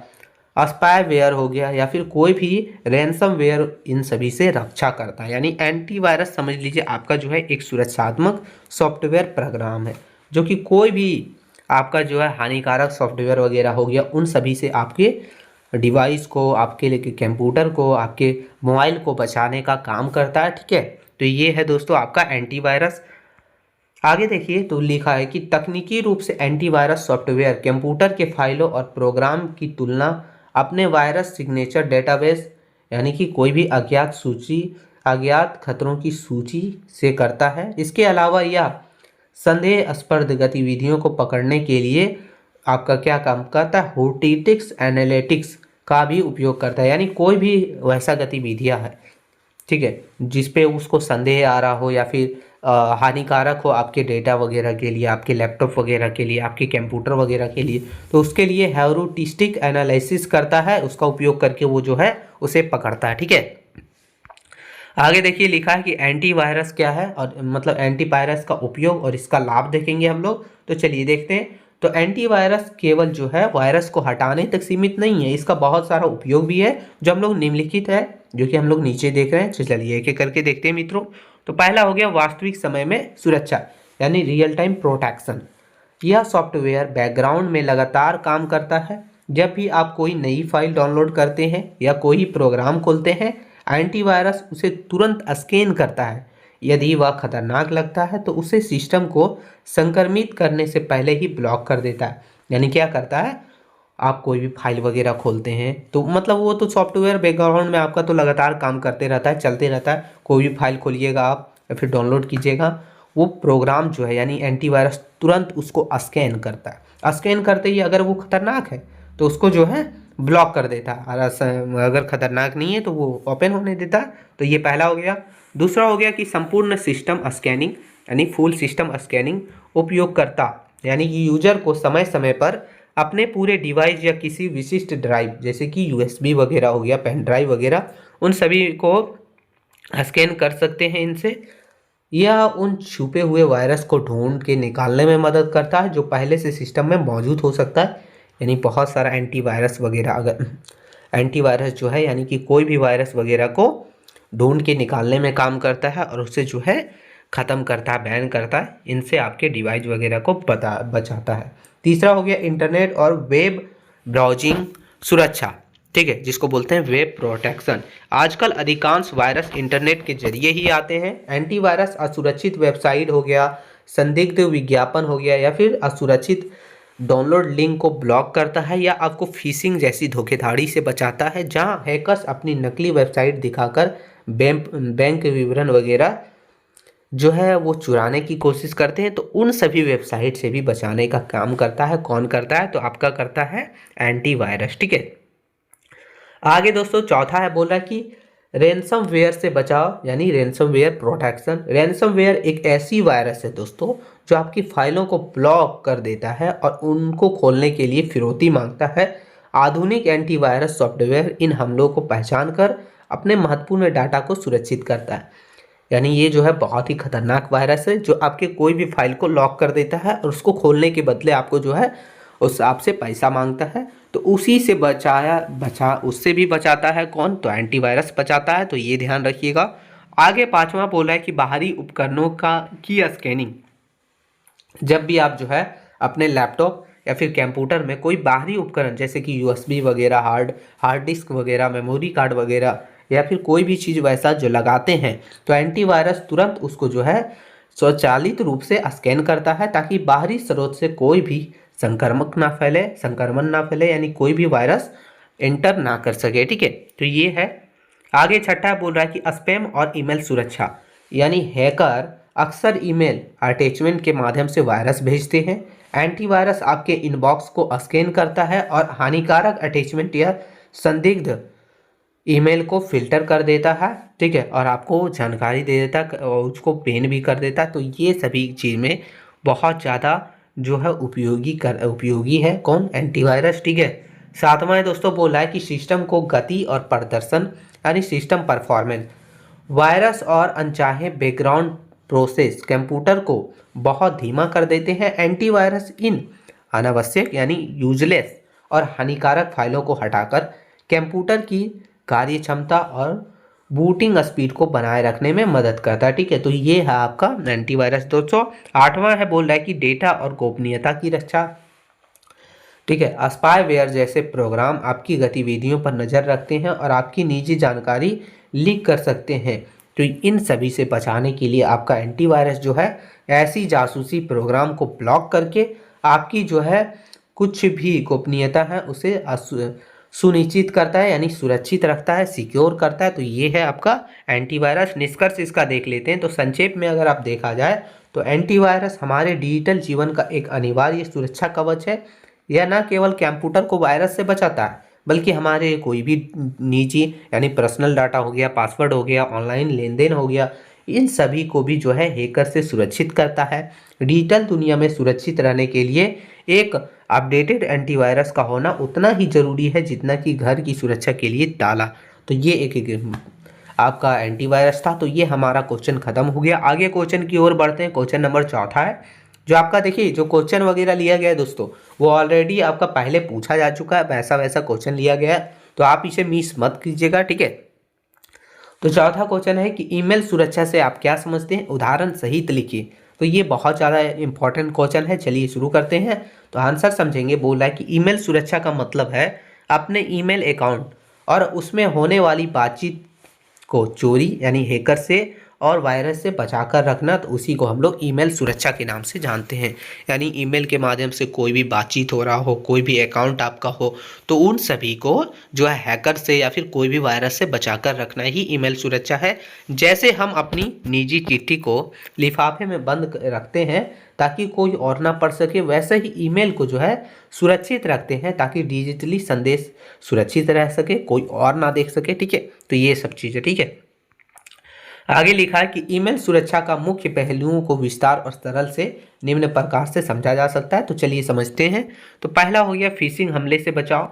स्पाईवेयर हो गया या फिर कोई भी रैंसमवेयर, इन सभी से रक्षा करता है। यानी एंटीवायरस समझ लीजिए आपका जो है एक सुरक्षात्मक सॉफ्टवेयर प्रोग्राम है, जो कि कोई भी आपका जो है हानिकारक सॉफ्टवेयर वगैरह हो गया, उन सभी से आपके डिवाइस को, आपके लिए कंप्यूटर को, आपके मोबाइल को बचाने का काम करता है। ठीक है, तो ये है दोस्तों आपका एंटीवायरस। आगे देखिए, तो लिखा है कि तकनीकी रूप से एंटीवायरस सॉफ्टवेयर कंप्यूटर के फाइलों और प्रोग्राम की तुलना अपने वायरस सिग्नेचर डेटाबेस, यानी कि कोई भी अज्ञात खतरों की सूची से करता है। इसके अलावा यह संदेहास्पद गतिविधियों को पकड़ने के लिए आपका क्या काम करता है, होटिटिक्स एनालिटिक्स का भी उपयोग करता है। यानी कोई भी वैसा गतिविधियां है, ठीक है, जिसपे उसको संदेह आ रहा हो या फिर हानिकारक हो आपके डेटा वगैरह के लिए, आपके लैपटॉप वगैरह के लिए, आपके कंप्यूटर वगैरह के लिए, तो उसके लिए हेरोटिस्टिक एनालिसिस करता है, उसका उपयोग करके वो जो है उसे पकड़ता है। ठीक है, आगे देखिए लिखा है कि एंटीवायरस क्या है और मतलब एंटीवायरस का उपयोग और इसका लाभ देखेंगे हम लोग। तो चलिए देखते हैं। तो एंटीवायरस केवल जो है वायरस को हटाने तक सीमित नहीं है, इसका बहुत सारा उपयोग भी है जो हम लोग निम्नलिखित है, जो कि हम लोग नीचे देख रहे हैं। तो चलिए एक एक करके देखते हैं मित्रों। तो पहला हो गया वास्तविक समय में सुरक्षा, यानी रियल टाइम प्रोटेक्शन। यह सॉफ्टवेयर बैकग्राउंड में लगातार काम करता है। जब भी आप कोई नई फाइल डाउनलोड करते हैं या कोई प्रोग्राम खोलते हैं, एंटीवायरस उसे तुरंत स्कैन करता है। यदि वह खतरनाक लगता है तो उसे सिस्टम को संक्रमित करने से पहले ही ब्लॉक कर देता है। यानी क्या करता है, आप कोई भी फाइल वगैरह खोलते हैं तो मतलब वो तो सॉफ्टवेयर बैकग्राउंड में आपका तो लगातार काम करते रहता है, चलते रहता है। कोई भी फाइल खोलिएगा आप या फिर डाउनलोड कीजिएगा, वो प्रोग्राम जो है यानी एंटीवायरस तुरंत उसको स्कैन करता है। स्कैन करते ही अगर वो खतरनाक है तो उसको जो है ब्लॉक कर देता है, और अगर खतरनाक नहीं है तो वो ओपन होने देता है। तो ये पहला हो गया। दूसरा हो गया कि संपूर्ण सिस्टम स्कैनिंग, यानी फुल सिस्टम स्कैनिंग। उपयोगकर्ता यानी कि यूजर को समय समय पर अपने पूरे डिवाइस या किसी विशिष्ट ड्राइव, जैसे कि यूएसबी वगैरह हो गया, पेन ड्राइव वगैरह, उन सभी को स्कैन कर सकते हैं इनसे। यह उन छुपे हुए वायरस को ढूंढ के निकालने में मदद करता है जो पहले से सिस्टम में मौजूद हो सकता है। यानी बहुत सारा एंटीवायरस वगैरह, अगर एंटीवायरस जो है यानी कि कोई भी वायरस वगैरह को ढूंढ के निकालने में काम करता है और उससे जो है ख़त्म करता है, बैन करता है। इनसे आपके डिवाइस वगैरह को बचाता है। तीसरा हो गया इंटरनेट और वेब ब्राउजिंग सुरक्षा, ठीक है, जिसको बोलते हैं वेब प्रोटेक्शन। आजकल अधिकांश वायरस इंटरनेट के जरिए ही आते हैं। एंटीवायरस असुरक्षित वेबसाइट हो गया, संदिग्ध विज्ञापन हो गया या फिर असुरक्षित डाउनलोड लिंक को ब्लॉक करता है या आपको फिशिंग जैसी धोखेधड़ी से बचाता है, जहां हैकर्स अपनी नकली वेबसाइट दिखाकर बैंक विवरण वगैरह जो है वो चुराने की कोशिश करते हैं। तो उन सभी वेबसाइट से भी बचाने का काम करता है। कौन करता है, तो आपका करता है एंटीवायरस। ठीक है, आगे दोस्तों चौथा है, बोला कि रैनसमवेयर से बचाव, यानी रैनसमवेयर प्रोटेक्शन। रैनसमवेयर एक ऐसी वायरस है दोस्तों जो आपकी फाइलों को ब्लॉक कर देता है और उनको खोलने के लिए फिरौती मांगता है। आधुनिक एंटीवायरस सॉफ्टवेयर इन हमलों को पहचान कर अपने महत्वपूर्ण डाटा को सुरक्षित करता है। यानी ये जो है बहुत ही खतरनाक वायरस है जो आपके कोई भी फाइल को लॉक कर देता है और उसको खोलने के बदले आपको जो है उस आपसे पैसा मांगता है। तो उसी से उससे भी बचाता है कौन? तो एंटीवायरस बचाता है। तो ये ध्यान रखिएगा। आगे पांचवा बोला है कि बाहरी उपकरणों का की स्कैनिंग। जब भी आप जो है अपने लैपटॉप या फिर कंप्यूटर में कोई बाहरी उपकरण जैसे कि यूएसबी वगैरह, हार्ड डिस्क वगैरह, मेमोरी कार्ड वगैरह या फिर कोई भी चीज़ वैसा जो लगाते हैं, तो एंटीवायरस तुरंत उसको जो है स्वचालित रूप से स्कैन करता है ताकि बाहरी स्रोत से कोई भी संक्रमण ना फैले, यानी कोई भी वायरस एंटर ना कर सके। ठीक है, तो ये है। आगे छठा बोल रहा है कि स्पैम और ईमेल सुरक्षा, यानी हैकर अक्सर ईमेल अटैचमेंट के माध्यम से वायरस भेजते हैं। एंटीवायरस आपके इनबॉक्स को स्कैन करता है और हानिकारक अटैचमेंट या संदिग्ध ईमेल को फिल्टर कर देता है। ठीक है, और आपको जानकारी दे देता है और उसको बैन भी कर देता है। तो ये सभी चीज़ में बहुत ज़्यादा जो है उपयोगी है कौन? एंटीवायरस। ठीक है, सातवां है दोस्तों बोला है कि सिस्टम को गति और प्रदर्शन, यानी सिस्टम परफॉर्मेंस। वायरस और अनचाहे बैकग्राउंड प्रोसेस कंप्यूटर को बहुत धीमा कर देते हैं। एंटीवायरस इन अनावश्यक यानी यूजलेस और हानिकारक फाइलों को हटाकर कंप्यूटर की कार्य क्षमता और बूटिंग स्पीड को बनाए रखने में मदद करता है। ठीक है, तो ये है आपका एंटीवायरस दोस्तों। आठवां है बोल रहा है कि डेटा और गोपनीयता की रक्षा। ठीक है, स्पाईवेयर जैसे प्रोग्राम आपकी गतिविधियों पर नज़र रखते हैं और आपकी निजी जानकारी लीक कर सकते हैं। तो इन सभी से बचाने के लिए आपका एंटीवायरस जो है ऐसी जासूसी प्रोग्राम को ब्लॉक करके आपकी जो है कुछ भी गोपनीयता है उसे सुनिश्चित करता है, यानी सुरक्षित रखता है, सिक्योर करता है। तो ये है आपका एंटीवायरस। निष्कर्ष इसका देख लेते हैं। तो संक्षेप में अगर आप देखा जाए तो एंटीवायरस हमारे डिजिटल जीवन का एक अनिवार्य सुरक्षा कवच है। यह न केवल कंप्यूटर को वायरस से बचाता है बल्कि हमारे कोई भी निजी यानी पर्सनल डाटा हो गया, पासवर्ड हो गया, ऑनलाइन लेन देन हो गया, इन सभी को भी जो है हैकर से सुरक्षित करता है। डिजिटल दुनिया में सुरक्षित रहने के लिए एक अपडेटेड एंटीवायरस का होना उतना ही ज़रूरी है जितना कि घर की सुरक्षा के लिए ताला। तो ये एक आपका एंटीवायरस था। तो ये हमारा क्वेश्चन खत्म हो गया। आगे क्वेश्चन की ओर बढ़ते हैं। क्वेश्चन नंबर चौथा है जो आपका, देखिए जो क्वेश्चन वगैरह लिया गया है दोस्तों वो ऑलरेडी आपका पहले पूछा जा चुका है, वैसा वैसा क्वेश्चन लिया गया है, तो आप इसे मिस मत कीजिएगा। ठीक है, तो चौथा क्वेश्चन है कि ईमेल सुरक्षा से आप क्या समझते हैं, उदाहरण सहित लिखिए। तो ये बहुत ज़्यादा इंपॉर्टेंट क्वेश्चन है। चलिए शुरू करते हैं। तो आंसर समझेंगे। बोल रहा है कि ईमेल सुरक्षा का मतलब है अपने ईमेल अकाउंट और उसमें होने वाली बातचीत को चोरी यानी हैकर से और वायरस से बचाकर रखना। तो उसी को हम लोग ईमेल सुरक्षा के नाम से जानते हैं। यानी ईमेल के माध्यम से कोई भी बातचीत हो रहा हो, कोई भी अकाउंट आपका हो, तो उन सभी को जो है हैकर से या फिर कोई भी वायरस से बचाकर रखना ही ईमेल सुरक्षा है। जैसे हम अपनी निजी चिट्ठी को लिफाफे में बंद रखते हैं ताकि कोई और ना पढ़ सके, वैसे ही ईमेल को जो है सुरक्षित रखते हैं ताकि डिजिटली संदेश सुरक्षित रह सके, कोई और ना देख सके। ठीक है, तो ये सब चीज़ें। ठीक है, आगे लिखा है कि ईमेल सुरक्षा का मुख्य पहलुओं को विस्तार और सरल से निम्न प्रकार से समझा जा सकता है। तो चलिए समझते हैं। तो पहला हो गया फिशिंग हमले से बचाव।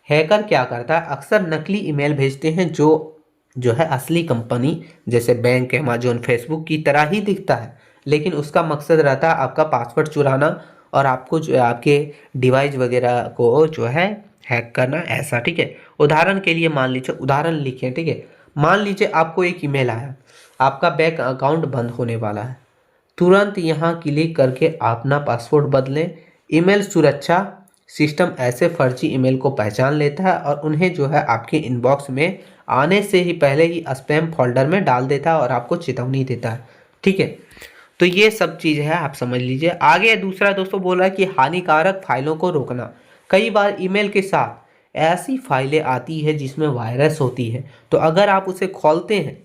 हैकर क्या करता है, अक्सर नकली ईमेल भेजते हैं जो है असली कंपनी जैसे बैंक, अमेजोन, फेसबुक की तरह ही दिखता है, लेकिन उसका मकसद रहता है आपका पासवर्ड चुराना और आपको जो आपके डिवाइस वगैरह को जो है हैक करना, ऐसा। ठीक है, उदाहरण के लिए मान लीजिए, उदाहरण लिखिए। ठीक है, मान लीजिए आपको एक ईमेल आया, आपका बैंक अकाउंट बंद होने वाला है, तुरंत यहाँ क्लिक करके अपना पासवर्ड बदलें। ईमेल सुरक्षा सिस्टम ऐसे फर्जी ईमेल को पहचान लेता है और उन्हें जो है आपके इनबॉक्स में आने से ही पहले ही स्पैम फोल्डर में डाल देता है और आपको चेतावनी देता है। ठीक है, तो ये सब चीज़ है, आप समझ लीजिए। आगे दूसरा दोस्तों बोल रहा है कि हानिकारक फाइलों को रोकना। कई बार ईमेल के साथ ऐसी फाइलें आती है जिसमें वायरस होती है, तो अगर आप उसे खोलते हैं,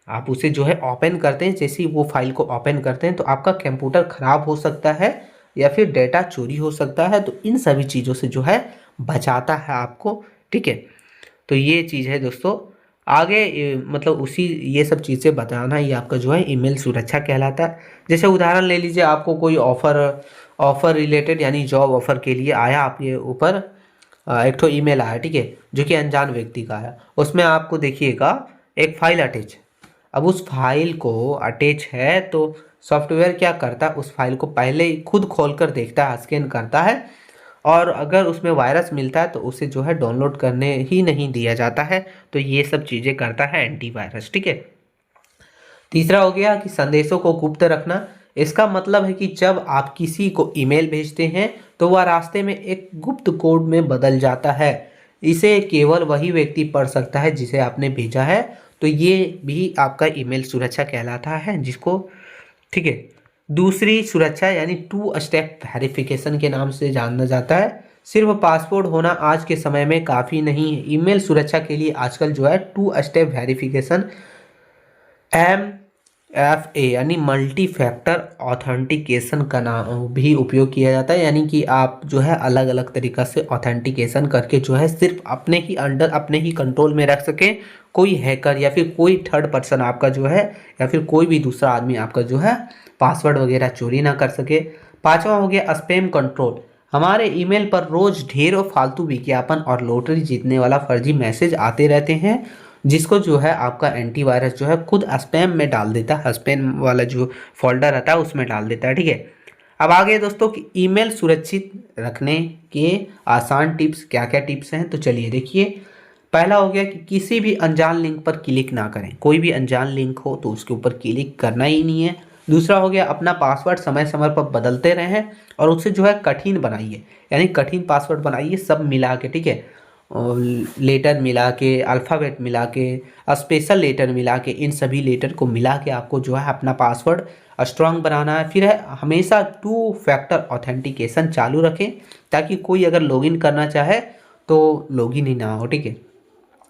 आप उसे जो है ओपन करते हैं, जैसे ही वो फाइल को ओपन करते हैं तो आपका कंप्यूटर ख़राब हो सकता है या फिर डेटा चोरी हो सकता है। तो इन सभी चीज़ों से जो है बचाता है आपको। ठीक है, तो ये चीज़ है दोस्तों। आगे मतलब उसी ये सब चीज़ें बताना ये आपका जो है ईमेल सुरक्षा कहलाता है। जैसे उदाहरण ले लीजिए, आपको कोई ऑफर ऑफर रिलेटेड यानी जॉब ऑफर के लिए आया आपके ऊपर एक ठो ईमेल आया, ठीक है, जो कि अनजान व्यक्ति का आया। उसमें आपको देखिएगा एक फाइल अटैच। अब उस फाइल को अटैच है तो सॉफ्टवेयर क्या करता है, उस फाइल को पहले ही खुद खोल कर देखता है, स्कैन करता है, और अगर उसमें वायरस मिलता है तो उसे जो है डाउनलोड करने ही नहीं दिया जाता है। तो ये सब चीज़ें करता है एंटीवायरस, ठीक है। तीसरा हो गया कि संदेशों को गुप्त रखना। इसका मतलब है कि जब आप किसी को ईमेल भेजते हैं तो वह रास्ते में एक गुप्त कोड में बदल जाता है। इसे केवल वही व्यक्ति पढ़ सकता है जिसे आपने भेजा है। तो ये भी आपका ईमेल सुरक्षा कहलाता है, जिसको, ठीक है। दूसरी सुरक्षा यानी टू स्टेप वेरिफिकेशन के नाम से जाना जाता है। सिर्फ पासवर्ड होना आज के समय में काफ़ी नहीं है। ईमेल सुरक्षा के लिए आजकल जो है टू स्टेप वेरिफिकेशन, MFA यानी मल्टी फैक्टर ऑथेंटिकेशन का नाम भी उपयोग किया जाता है। यानी कि आप जो है अलग अलग तरीक़ा से ऑथेंटिकेशन करके जो है सिर्फ अपने ही अंडर, अपने ही कंट्रोल में रख सकें, कोई हैकर या फिर कोई थर्ड पर्सन आपका जो है या फिर कोई भी दूसरा आदमी आपका जो है पासवर्ड वगैरह चोरी ना कर सके। पांचवा हो गया स्पैम कंट्रोल। हमारे ईमेल पर रोज ढेरों फालतू विज्ञापन और लॉटरी जीतने वाला फर्जी मैसेज आते रहते हैं, जिसको जो है आपका एंटीवायरस जो है खुद स्पैम में डाल देता है, स्पैम वाला जो फोल्डर रहता है उसमें डाल देता है, ठीक है। अब आगे दोस्तों कि ईमेल सुरक्षित रखने के आसान टिप्स क्या क्या टिप्स हैं, तो चलिए देखिए। पहला हो गया कि किसी भी अनजान लिंक पर क्लिक ना करें। कोई भी अनजान लिंक हो तो उसके ऊपर क्लिक करना ही नहीं है। दूसरा हो गया अपना पासवर्ड समय समय पर बदलते रहें और उसे जो है कठिन बनाइए, यानी कठिन पासवर्ड बनाइए सब मिला के, ठीक है। और लेटर मिला के, अल्फ़ाबेट मिला के, स्पेशल लेटर मिला के, इन सभी लेटर को मिला के आपको जो है अपना पासवर्ड स्ट्रांग बनाना है। फिर है हमेशा टू फैक्टर ऑथेंटिकेशन चालू रखें, ताकि कोई अगर लॉगिन करना चाहे तो लॉगिन ही ना हो, ठीक है।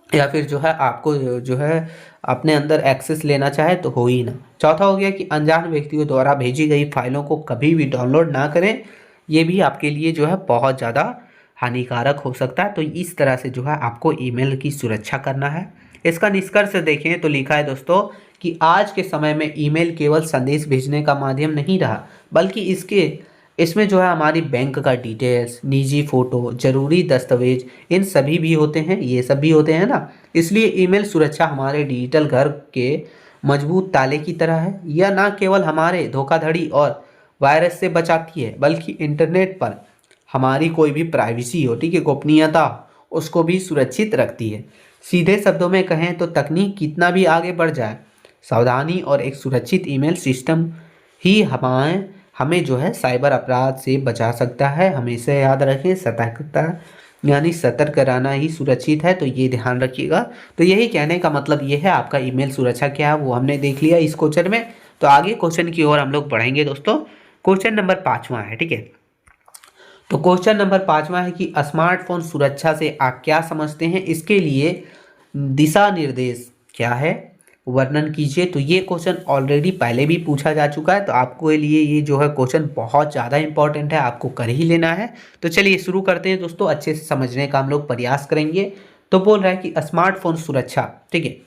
या फिर जो है आपको जो है अपने अंदर एक्सेस लेना चाहे तो हो ही ना। चौथा हो गया कि अनजान व्यक्तियों द्वारा भेजी गई फाइलों को कभी भी डाउनलोड ना करें। ये भी आपके लिए जो है बहुत ज़्यादा हानिकारक हो सकता है। तो इस तरह से जो है आपको ईमेल की सुरक्षा करना है। इसका निष्कर्ष देखें तो लिखा है दोस्तों कि आज के समय में ईमेल केवल संदेश भेजने का माध्यम नहीं रहा, बल्कि इसमें जो है हमारी बैंक का डिटेल्स, निजी फ़ोटो, ज़रूरी दस्तावेज, इन सभी भी होते हैं, ये सब भी होते हैं ना। इसलिए ईमेल सुरक्षा हमारे डिजिटल घर के मजबूत ताले की तरह है। यह ना केवल हमारे धोखाधड़ी और वायरस से बचाती है, बल्कि इंटरनेट पर हमारी कोई भी प्राइवेसी हो, ठीक है, गोपनीयता, उसको भी सुरक्षित रखती है। सीधे शब्दों में कहें तो तकनीक कितना भी आगे बढ़ जाए, सावधानी और एक सुरक्षित ईमेल सिस्टम ही हमें जो है साइबर अपराध से बचा सकता है। हमेशा याद रखें, सतर्कता यानी सतर्क रहना ही सुरक्षित है, तो ये ध्यान रखिएगा। तो यही कहने का मतलब ये है, आपका ईमेल सुरक्षा क्या है वो हमने देख लिया इस क्वेश्चन में। तो आगे क्वेश्चन की ओर हम लोग बढ़ेंगे दोस्तों। क्वेश्चन नंबर 5वां है, ठीक है। तो क्वेश्चन नंबर 5वां है कि स्मार्टफोन सुरक्षा से आप क्या समझते हैं, इसके लिए दिशा निर्देश क्या है, वर्णन कीजिए। तो ये क्वेश्चन ऑलरेडी पहले भी पूछा जा चुका है, तो आपके लिए ये जो है क्वेश्चन बहुत ज़्यादा इंपॉर्टेंट है, आपको कर ही लेना है। तो चलिए शुरू करते हैं दोस्तों, अच्छे से समझने का हम लोग प्रयास करेंगे। तो बोल रहा है कि स्मार्टफोन सुरक्षा, ठीक है,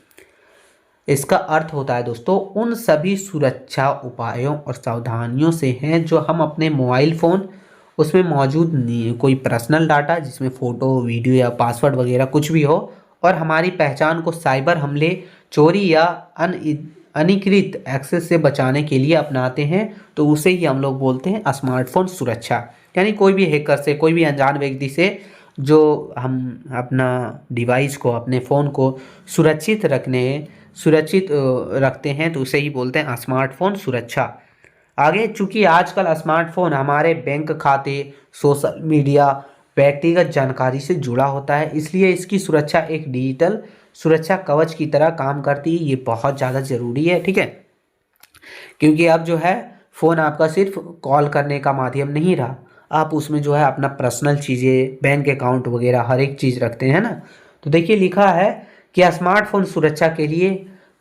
इसका अर्थ होता है दोस्तों उन सभी सुरक्षा उपायों और सावधानियों से हैं जो हम अपने मोबाइल फ़ोन, उसमें मौजूद कोई पर्सनल डाटा जिसमें फ़ोटो, वीडियो या पासवर्ड वगैरह कुछ भी हो, और हमारी पहचान को साइबर हमले, चोरी या अनधिकृत एक्सेस से बचाने के लिए अपनाते हैं। तो उसे ही हम लोग बोलते हैं स्मार्टफोन सुरक्षा। यानी कोई भी हैकर से, कोई भी अनजान व्यक्ति से जो हम अपना डिवाइस को, अपने फ़ोन को सुरक्षित रखते हैं, तो उसे ही बोलते हैं स्मार्टफोन सुरक्षा। आगे चूंकि आजकल स्मार्टफोन हमारे बैंक खाते, सोशल मीडिया, व्यक्तिगत जानकारी से जुड़ा होता है, इसलिए इसकी सुरक्षा एक डिजिटल सुरक्षा कवच की तरह काम करती है। ये बहुत ज़्यादा ज़रूरी है, ठीक है, क्योंकि अब जो है फ़ोन आपका सिर्फ कॉल करने का माध्यम नहीं रहा, आप उसमें जो है अपना पर्सनल चीज़ें, बैंक अकाउंट वगैरह हर एक चीज़ रखते हैं ना। तो देखिए लिखा है कि स्मार्टफोन सुरक्षा के लिए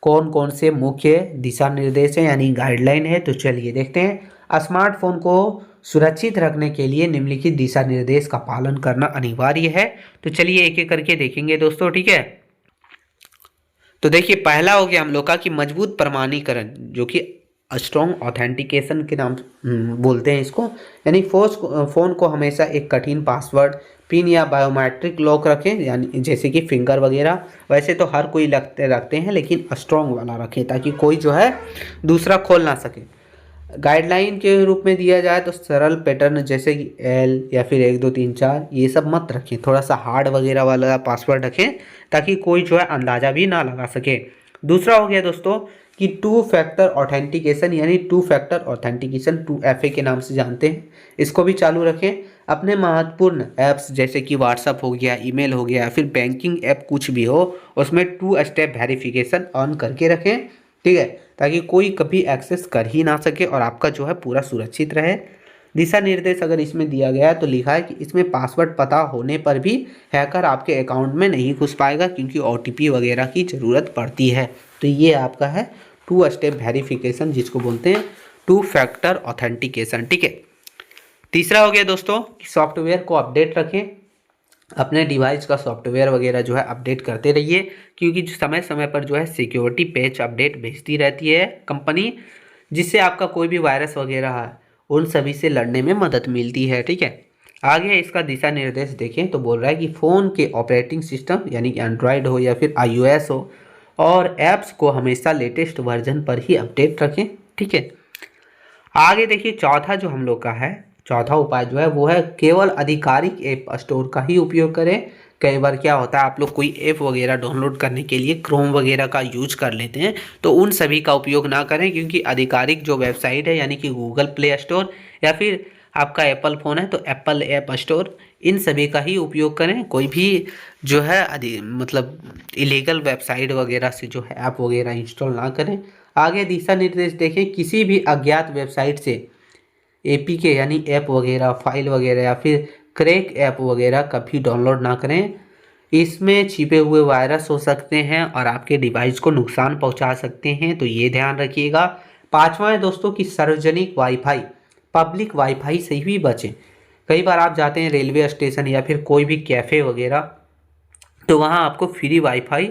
कौन कौन से मुख्य दिशा निर्देश हैं यानी गाइडलाइन है। तो चलिए देखते हैं। स्मार्टफोन को सुरक्षित रखने के लिए निम्नलिखित दिशा निर्देश का पालन करना अनिवार्य है। तो चलिए एक एक करके देखेंगे दोस्तों, ठीक है। तो देखिए पहला हो गया हम लोग का कि मजबूत प्रमाणीकरण, जो कि स्ट्रॉन्ग ऑथेंटिकेशन के नाम बोलते हैं इसको। यानी फ़ोन को हमेशा एक कठिन पासवर्ड, पिन या बायोमेट्रिक लॉक रखें, यानी जैसे कि फिंगर वगैरह। वैसे तो हर कोई रखते हैं, लेकिन स्ट्रॉन्ग वाला रखें ताकि कोई जो है दूसरा खोल ना सके। गाइडलाइन के रूप में दिया जाए तो सरल पैटर्न जैसे कि एल या फिर 1 2 3 4, ये सब मत रखें। थोड़ा सा हार्ड वगैरह वाला पासवर्ड रखें ताकि कोई जो है अंदाज़ा भी ना लगा सके। दूसरा हो गया दोस्तों कि टू फैक्टर ऑथेंटिकेशन, यानी टू फैक्टर ऑथेंटिकेशन 2FA के नाम से जानते हैं, इसको भी चालू रखें। अपने महत्वपूर्ण ऐप्स जैसे कि व्हाट्सअप हो गया, ईमेल हो गया, फिर बैंकिंग ऐप कुछ भी हो, उसमें 2 स्टेप वेरिफिकेशन ऑन करके रखें, ठीक है, ताकि कोई कभी एक्सेस कर ही ना सके और आपका जो है पूरा सुरक्षित रहे। दिशा निर्देश अगर इसमें दिया गया है तो लिखा है कि इसमें पासवर्ड पता होने पर भी हैकर आपके अकाउंट में नहीं घुस पाएगा, क्योंकि OTP वगैरह की ज़रूरत पड़ती है। तो ये आपका है 2 स्टेप वेरिफिकेशन, जिसको बोलते हैं 2 फैक्टर ऑथेंटिकेशन, ठीक है। तीसरा हो गया दोस्तों कि सॉफ्टवेयर को अपडेट रखें। अपने डिवाइस का सॉफ्टवेयर वगैरह जो है अपडेट करते रहिए, क्योंकि समय समय पर जो है सिक्योरिटी पैच अपडेट भेजती रहती है कंपनी, जिससे आपका कोई भी वायरस वगैरह है उन सभी से लड़ने में मदद मिलती है, ठीक है। आगे इसका दिशा निर्देश देखें तो बोल रहा है कि फ़ोन के ऑपरेटिंग सिस्टम यानी कि एंड्रॉयड हो या फिर iOS हो, और ऐप्स को हमेशा लेटेस्ट वर्जन पर ही अपडेट रखें, ठीक है। आगे देखिए चौथा जो हम लोग का है, चौथा उपाय जो है वो है केवल आधिकारिक ऐप स्टोर का ही उपयोग करें। कई बार क्या होता है, आप लोग कोई ऐप वगैरह डाउनलोड करने के लिए क्रोम वगैरह का यूज कर लेते हैं, तो उन सभी का उपयोग ना करें, क्योंकि आधिकारिक जो वेबसाइट है यानी कि गूगल प्ले स्टोर या फिर आपका एप्पल फ़ोन है तो एप्पल ऐप स्टोर, इन सभी का ही उपयोग करें। कोई भी जो है मतलब इलीगल वेबसाइट वगैरह से जो है ऐप वगैरह इंस्टॉल ना करें। आगे दिशा निर्देश देखें, किसी भी अज्ञात वेबसाइट से APK यानी ऐप वगैरह, फाइल वगैरह या फिर क्रैक ऐप वगैरह कभी डाउनलोड ना करें। इसमें छिपे हुए वायरस हो सकते हैं और आपके डिवाइस को नुकसान पहुंचा सकते हैं, तो ये ध्यान रखिएगा। पांचवा है दोस्तों कि सार्वजनिक वाईफाई, पब्लिक वाईफाई से ही बचें। कई बार आप जाते हैं रेलवे स्टेशन या फिर कोई भी कैफ़े वगैरह, तो वहाँ आपको फ्री वाईफाई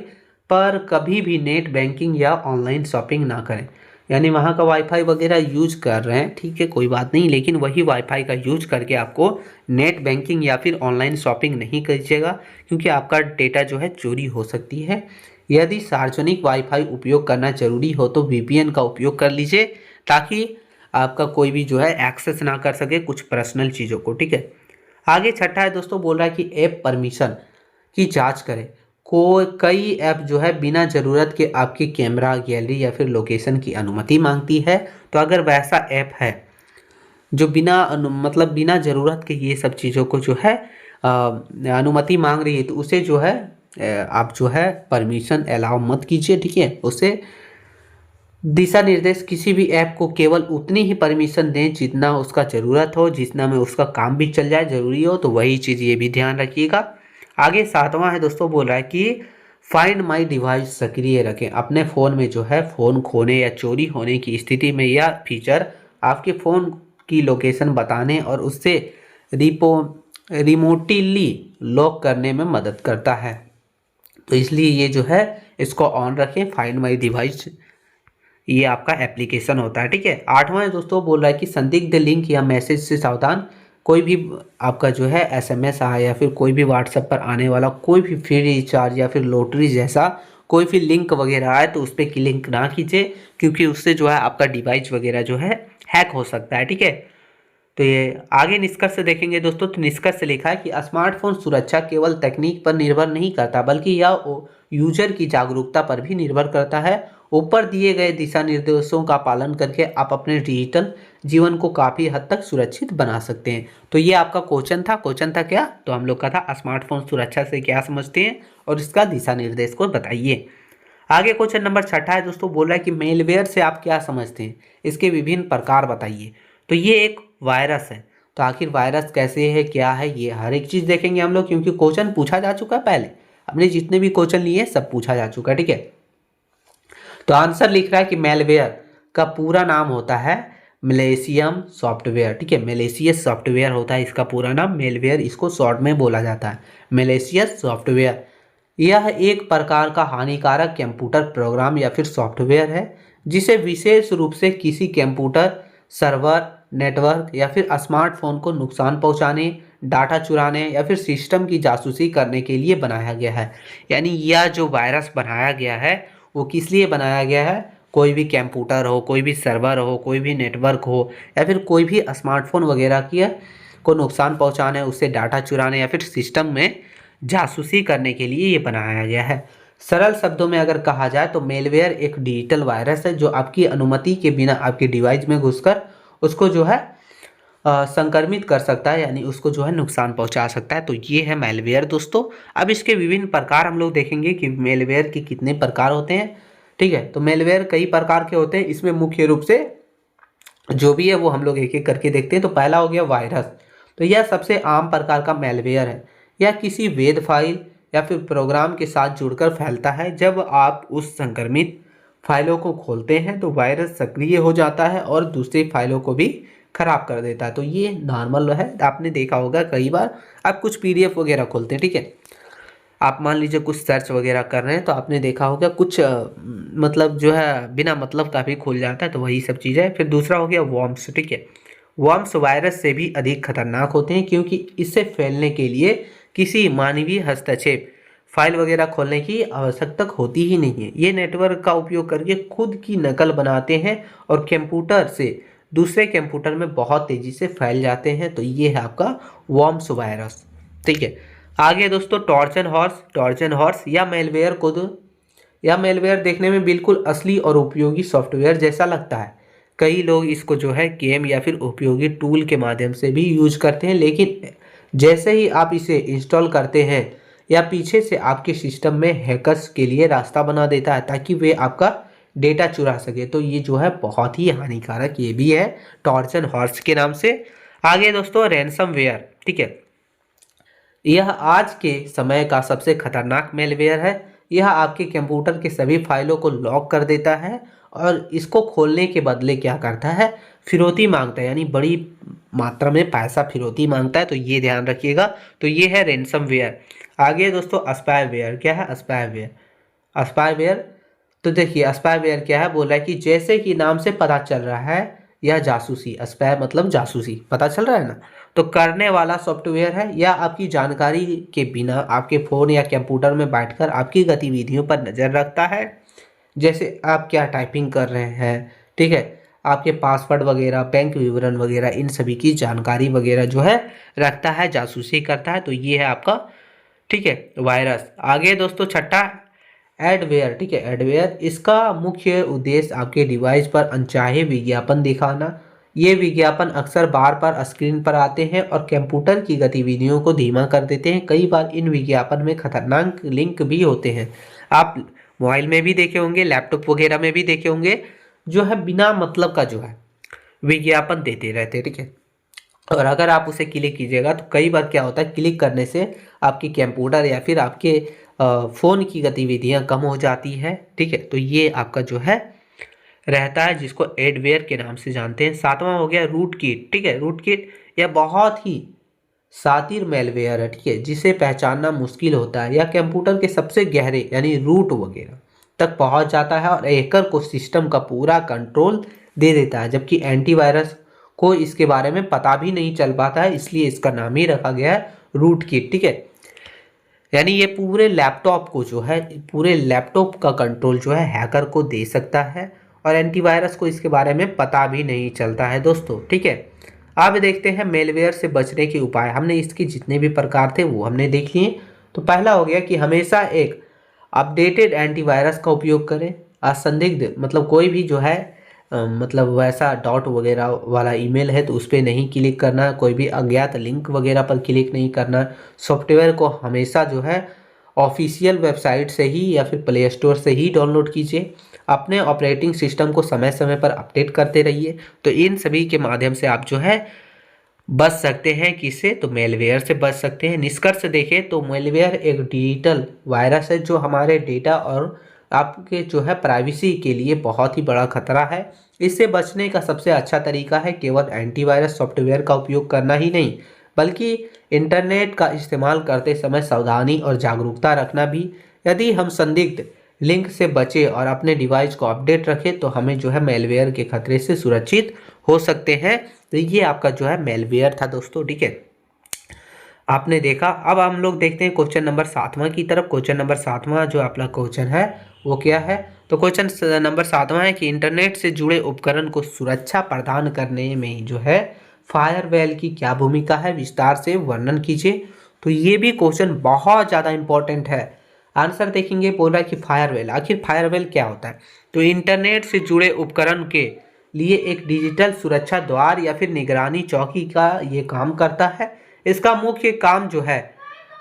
पर कभी भी नेट बैंकिंग या ऑनलाइन शॉपिंग ना करें। यानी वहाँ का वाईफाई वगैरह यूज कर रहे हैं, ठीक है, कोई बात नहीं, लेकिन वही वाईफाई का यूज करके आपको नेट बैंकिंग या फिर ऑनलाइन शॉपिंग नहीं कीजिएगा, क्योंकि आपका डेटा जो है चोरी हो सकती है। यदि सार्वजनिक वाईफाई उपयोग करना जरूरी हो तो VPN का उपयोग कर लीजिए, ताकि आपका कोई भी जो है एक्सेस ना कर सके कुछ पर्सनल चीज़ों को, ठीक है। आगे छठा है दोस्तों, बोल रहा है कि ऐप परमिशन की जांच करें। कई ऐप जो है बिना ज़रूरत के आपकी कैमरा, गैलरी या फिर लोकेशन की अनुमति मांगती है। तो अगर वैसा ऐप है जो मतलब बिना ज़रूरत के ये सब चीज़ों को जो है अनुमति मांग रही है, तो उसे जो है आप जो है परमिशन अलाउ मत कीजिए, ठीक है। उसे दिशा निर्देश, किसी भी ऐप को केवल उतनी ही परमिशन दें जितना उसका ज़रूरत हो, जितना में उसका काम भी चल जाए, ज़रूरी हो तो वही चीज़, ये भी ध्यान रखिएगा। आगे सातवां है दोस्तों, बोल रहा है कि फाइंड माई डिवाइस सक्रिय रखें। अपने फ़ोन में जो है फ़ोन खोने या चोरी होने की स्थिति में यह फीचर आपके फ़ोन की लोकेशन बताने और उससे रिमोटली लॉक करने में मदद करता है। तो इसलिए ये जो है इसको ऑन रखें, फाइंड माई डिवाइस, ये आपका एप्लीकेशन होता है, ठीक है। आठवां है दोस्तों, बोल रहा है कि संदिग्ध लिंक या मैसेज से सावधान। कोई भी आपका जो है SMS आए या फिर कोई भी व्हाट्सएप पर आने वाला कोई भी फ्री रिचार्ज या फिर लॉटरी जैसा कोई भी लिंक वगैरह आए तो उस पर क्लिक ना कीजिए, क्योंकि उससे जो है आपका डिवाइस वगैरह जो है हैक हो सकता है, ठीक है। तो ये आगे निष्कर्ष देखेंगे दोस्तों, तो निष्कर्ष लिखा है कि स्मार्टफोन सुरक्षा केवल तकनीक पर निर्भर नहीं करता, बल्कि यह यूजर की जागरूकता पर भी निर्भर करता है। ऊपर दिए गए दिशा निर्देशों का पालन करके आप अपने डिजिटल जीवन को काफ़ी हद तक सुरक्षित बना सकते हैं। तो ये आपका क्वेश्चन था क्या, तो हम लोग का था स्मार्टफोन सुरक्षा से क्या समझते हैं और इसका दिशा निर्देश को बताइए। आगे क्वेश्चन नंबर छठा है दोस्तों, बोल रहा है कि मेलवेयर से आप क्या समझते हैं, इसके विभिन्न प्रकार बताइए। तो ये एक वायरस है, तो आखिर वायरस कैसे है, क्या है, ये हर एक चीज़ देखेंगे हम लोग, क्योंकि क्वेश्चन पूछा जा चुका है पहले, हमने जितने भी क्वेश्चन लिए सब पूछा जा चुका है, ठीक है। तो आंसर लिख रहा है कि मेलवेयर का पूरा नाम होता है मलेशियम सॉफ्टवेयर, ठीक है, मलेशियस सॉफ्टवेयर होता है इसका पूरा नाम, मेलवेयर इसको शॉर्ट में बोला जाता है, मलेशियस सॉफ्टवेयर। यह एक प्रकार का हानिकारक कंप्यूटर प्रोग्राम या फिर सॉफ्टवेयर है जिसे विशेष रूप से किसी कंप्यूटर, सर्वर, नेटवर्क या फिर स्मार्टफोन को नुकसान पहुंचाने, डाटा चुराने या फिर सिस्टम की जासूसी करने के लिए बनाया गया है। यानी यह जो वायरस बनाया गया है वो किस लिए बनाया गया है? कोई भी कंप्यूटर हो, कोई भी सर्वर हो, कोई भी नेटवर्क हो या फिर कोई भी स्मार्टफोन वगैरह की को नुकसान पहुंचाने, उससे डाटा चुराने या फिर सिस्टम में जासूसी करने के लिए ये बनाया गया है। सरल शब्दों में अगर कहा जाए तो मेलवेयर एक डिजिटल वायरस है जो आपकी अनुमति के बिना आपके डिवाइस में घुसकर उसको जो है संक्रमित कर सकता है, यानी उसको जो है नुकसान पहुंचा सकता है। तो ये है मेलवेयर दोस्तों। अब इसके विभिन्न प्रकार हम लोग देखेंगे कि मेलवेयर के कितने प्रकार होते हैं। ठीक है, तो मेलवेयर कई प्रकार के होते हैं। इसमें मुख्य रूप से जो भी है वो हम लोग एक एक करके देखते हैं। तो पहला हो गया वायरस। तो यह सबसे आम प्रकार का मेलवेयर है। यह किसी वेद फाइल या फिर प्रोग्राम के साथ जुड़कर फैलता है। जब आप उस संक्रमित फाइलों को खोलते हैं तो वायरस सक्रिय हो जाता है और दूसरी फाइलों को भी खराब कर देता है। तो ये नॉर्मल है, आपने देखा होगा कई बार। आप कुछ पीडीएफ वगैरह खोलते हैं, ठीक है, आप मान लीजिए कुछ सर्च वगैरह कर रहे हैं तो आपने देखा होगा कुछ मतलब जो है बिना मतलब का भी खुल जाता है। तो वही सब चीज़ है। फिर दूसरा हो गया वॉर्म्स। ठीक है, वॉर्म्स वायरस से भी अधिक खतरनाक होते हैं क्योंकि इससे फैलने के लिए किसी मानवीय हस्तक्षेप, फाइल वगैरह खोलने की आवश्यकता होती ही नहीं है। ये नेटवर्क का उपयोग करके खुद की नकल बनाते हैं और कंप्यूटर से दूसरे कंप्यूटर में बहुत तेज़ी से फैल जाते हैं। तो ये है आपका वॉर्म्स वायरस। ठीक है, आगे दोस्तों ट्रोजन हॉर्स। ट्रोजन हॉर्स या मेलवेयर देखने में बिल्कुल असली और उपयोगी सॉफ्टवेयर जैसा लगता है। कई लोग इसको जो है गेम या फिर उपयोगी टूल के माध्यम से भी यूज करते हैं, लेकिन जैसे ही आप इसे इंस्टॉल करते हैं या पीछे से आपके सिस्टम में हैकर्स के लिए रास्ता बना देता है ताकि वे आपका डेटा चुरा सके। तो ये जो है बहुत ही हानिकारक ये भी है, ट्रोजन हॉर्स के नाम से। आगे दोस्तों रैनसमवेयर। ठीक है, यह आज के समय का सबसे खतरनाक मेलवेयर है। यह आपके कंप्यूटर के सभी फाइलों को लॉक कर देता है और इसको खोलने के बदले क्या करता है, फिरौती मांगता है, यानी बड़ी मात्रा में पैसा फिरौती मांगता है। तो ये ध्यान रखिएगा। तो ये है रैनसमवेयर। आगे दोस्तों स्पाईवेयर। क्या है स्पाईवेयर? स्पाईवेयर तो देखिए स्पाईवेयर क्या है, बोला है कि जैसे कि नाम से पता चल रहा है यह जासूसी, स्पाई मतलब जासूसी, पता चल रहा है ना, तो करने वाला सॉफ्टवेयर है। यह आपकी जानकारी के बिना आपके फ़ोन या कंप्यूटर में बैठकर आपकी गतिविधियों पर नज़र रखता है, जैसे आप क्या टाइपिंग कर रहे हैं। ठीक है, आपके पासवर्ड वगैरह, बैंक विवरण वगैरह, इन सभी की जानकारी वगैरह जो है रखता है, जासूसी करता है। तो ये है आपका, ठीक है, वायरस। आगे दोस्तों छठा एडवेयर। ठीक है, एडवेयर इसका मुख्य उद्देश्य आपके डिवाइस पर अनचाहे विज्ञापन दिखाना। ये विज्ञापन अक्सर बार बार स्क्रीन पर आते हैं और कंप्यूटर की गतिविधियों को धीमा कर देते हैं। कई बार इन विज्ञापन में खतरनाक लिंक भी होते हैं। आप मोबाइल में भी देखे होंगे, लैपटॉप वगैरह में भी देखे होंगे, जो है बिना मतलब का जो है विज्ञापन देते रहते हैं। ठीक है, और अगर आप उसे क्लिक कीजिएगा तो कई बार क्या होता है, क्लिक करने से आपकी कंप्यूटर या फिर आपके फ़ोन की गतिविधियां कम हो जाती है। ठीक है, तो ये आपका जो है रहता है, जिसको एडवेयर के नाम से जानते हैं। सातवां हो गया रूट किट। ठीक है, रूट किट यह बहुत ही शातिर मेलवेयर है। ठीक है, जिसे पहचानना मुश्किल होता है। यह कंप्यूटर के सबसे गहरे यानी रूट वगैरह तक पहुंच जाता है और हैकर को सिस्टम का पूरा कंट्रोल दे देता है, जबकि एंटीवायरस को इसके बारे में पता भी नहीं चल पाता है, इसलिए इसका नाम ही रखा गया है रूट किट। ठीक है, यानी ये पूरे लैपटॉप को जो है, पूरे लैपटॉप का कंट्रोल जो है हैकर को दे सकता है और एंटीवायरस को इसके बारे में पता भी नहीं चलता है दोस्तों। ठीक है, अब देखते हैं मेलवेयर से बचने के उपाय। हमने इसके जितने भी प्रकार थे वो हमने देख लिए। तो पहला हो गया कि हमेशा एक अपडेटेड एंटीवायरस का उपयोग करें। असंदिग्ध मतलब कोई भी जो है मतलब वैसा डॉट वगैरह वाला ईमेल है तो उस पर नहीं क्लिक करना, कोई भी अज्ञात लिंक वगैरह पर क्लिक नहीं करना। सॉफ्टवेयर को हमेशा जो है ऑफिशियल वेबसाइट से ही या फिर प्ले स्टोर से ही डाउनलोड कीजिए। अपने ऑपरेटिंग सिस्टम को समय समय पर अपडेट करते रहिए। तो इन सभी के माध्यम से आप जो है बच सकते हैं। किससे? तो मेलवेयर से बच सकते हैं। निष्कर्ष देखें तो मेलवेयर एक डिजिटल वायरस है जो हमारे डेटा और आपके जो है प्राइवेसी के लिए बहुत ही बड़ा खतरा है। इससे बचने का सबसे अच्छा तरीका है केवल एंटीवायरस सॉफ्टवेयर का उपयोग करना ही नहीं, बल्कि इंटरनेट का इस्तेमाल करते समय सावधानी और जागरूकता रखना भी। यदि हम संदिग्ध लिंक से बचे और अपने डिवाइस को अपडेट रखें तो हमें जो है मेलवेयर के खतरे से सुरक्षित हो सकते हैं। तो ये आपका जो है मेलवेयर था दोस्तों, ठीक है, आपने देखा। अब हम लोग देखते हैं क्वेश्चन नंबर 7वां की तरफ। क्वेश्चन नंबर 7वां जो आपका क्वेश्चन है वो क्या है? तो क्वेश्चन नंबर 7वां है कि इंटरनेट से जुड़े उपकरण को सुरक्षा प्रदान करने में जो है फायरवॉल की क्या भूमिका है, विस्तार से वर्णन कीजिए। तो ये भी क्वेश्चन बहुत ज़्यादा इंपॉर्टेंट है। आंसर देखेंगे, बोल रहा है कि फायरवॉल, आखिर फायरवॉल क्या होता है? तो इंटरनेट से जुड़े उपकरण के लिए एक डिजिटल सुरक्षा द्वार या फिर निगरानी चौकी का ये काम करता है। इसका मुख्य काम जो है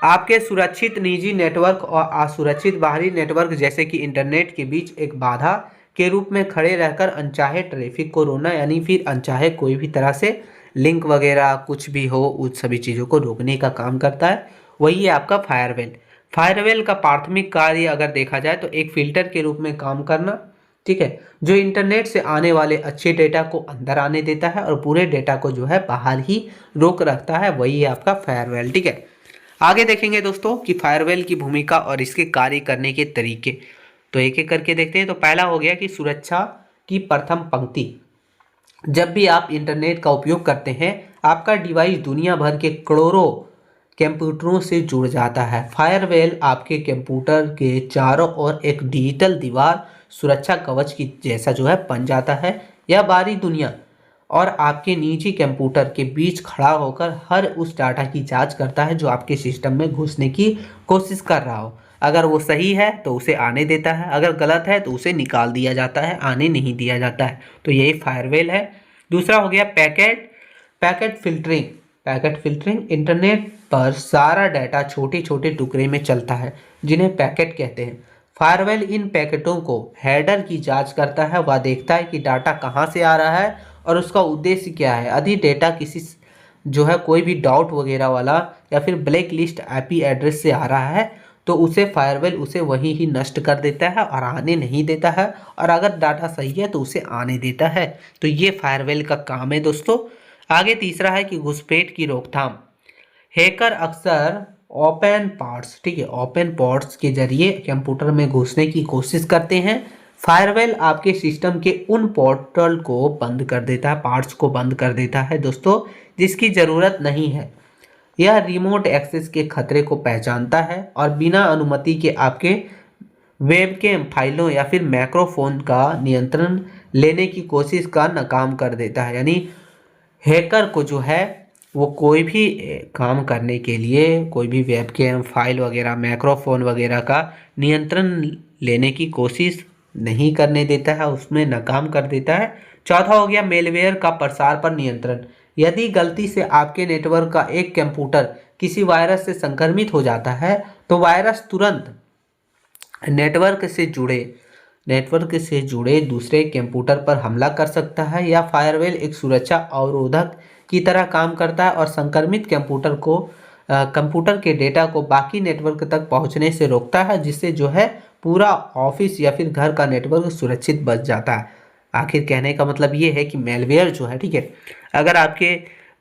आपके सुरक्षित निजी नेटवर्क और असुरक्षित बाहरी नेटवर्क जैसे कि इंटरनेट के बीच एक बाधा के रूप में खड़े रहकर अनचाहे ट्रैफिक को रोकना, यानी फिर अनचाहे कोई भी तरह से लिंक वगैरह कुछ भी हो उस सभी चीज़ों को रोकने का काम करता है। वही है आपका फायरवॉल। फायरवॉल का प्राथमिक कार्य अगर देखा जाए तो एक फिल्टर के रूप में काम करना, ठीक है, जो इंटरनेट से आने वाले अच्छे डेटा को अंदर आने देता है और पूरे डेटा को जो है बाहर ही रोक रखता है। वही है आपका फायरवॉल, ठीक है। आगे देखेंगे दोस्तों कि फायरवॉल की भूमिका और इसके कार्य करने के तरीके। तो एक एक करके देखते हैं। तो पहला हो गया कि सुरक्षा की प्रथम पंक्ति। जब भी आप इंटरनेट का उपयोग करते हैं आपका डिवाइस दुनिया भर के करोड़ों कंप्यूटरों से जुड़ जाता है। फायरवॉल आपके कंप्यूटर के चारों ओर एक डिजिटल दीवार, सुरक्षा कवच की जैसा जो है बन जाता है। यह बाहरी दुनिया और आपके निजी कंप्यूटर के बीच खड़ा होकर हर उस डाटा की जांच करता है जो आपके सिस्टम में घुसने की कोशिश कर रहा हो। अगर वो सही है तो उसे आने देता है, अगर गलत है तो उसे निकाल दिया जाता है, आने नहीं दिया जाता है। तो यही फायरवॉल है। दूसरा हो गया packet filtering. Packet filtering, internet पर सारा डाटा छोटे छोटे टुकड़े में चलता है जिन्हें पैकेट कहते हैं। फायरवॉल इन पैकेटों को हेडर की जांच करता है। वह देखता है कि डाटा कहाँ से आ रहा है और उसका उद्देश्य क्या है। यदि डेटा किसी जो है कोई भी डाउट वगैरह वाला या फिर ब्लैक लिस्ट आईपी एड्रेस से आ रहा है तो उसे फायरवॉल उसे वहीं ही नष्ट कर देता है और आने नहीं देता है, और अगर डाटा सही है तो उसे आने देता है। तो ये फायरवॉल का काम है दोस्तों। आगे तीसरा है कि घुसपैठ की रोकथाम। हैकर अक्सर ओपन पार्ट्स, ठीक है, ओपन पोर्ट्स के जरिए कंप्यूटर में घुसने की कोशिश करते हैं। फायरवॉल आपके सिस्टम के उन पोर्टल को बंद कर देता है, पार्ट्स को बंद कर देता है दोस्तों जिसकी ज़रूरत नहीं है। यह रिमोट एक्सेस के खतरे को पहचानता है और बिना अनुमति के आपके वेबकैम फाइलों या फिर माइक्रोफोन का नियंत्रण लेने की कोशिश का नाकाम कर देता है। यानी हैकर को जो है वो कोई भी काम करने के लिए कोई भी वेबकैम फाइल वगैरह माइक्रोफोन वगैरह का नियंत्रण लेने की कोशिश नहीं करने देता है, उसमें नाकाम कर देता है। चौथा हो गया मेलवेयर का प्रसार पर नियंत्रण। यदि गलती से आपके नेटवर्क का एक कंप्यूटर किसी वायरस से संक्रमित हो जाता है तो वायरस तुरंत नेटवर्क से जुड़े दूसरे कंप्यूटर पर हमला कर सकता है। या फायरवॉल एक सुरक्षा अवरोधक की तरह काम करता है और संक्रमित कंप्यूटर के डेटा को बाकी नेटवर्क तक पहुंचने से रोकता है, जिससे जो है पूरा ऑफिस या फिर घर का नेटवर्क सुरक्षित बच जाता है। आखिर कहने का मतलब ये है कि मेलवेयर जो है, ठीक है, अगर आपके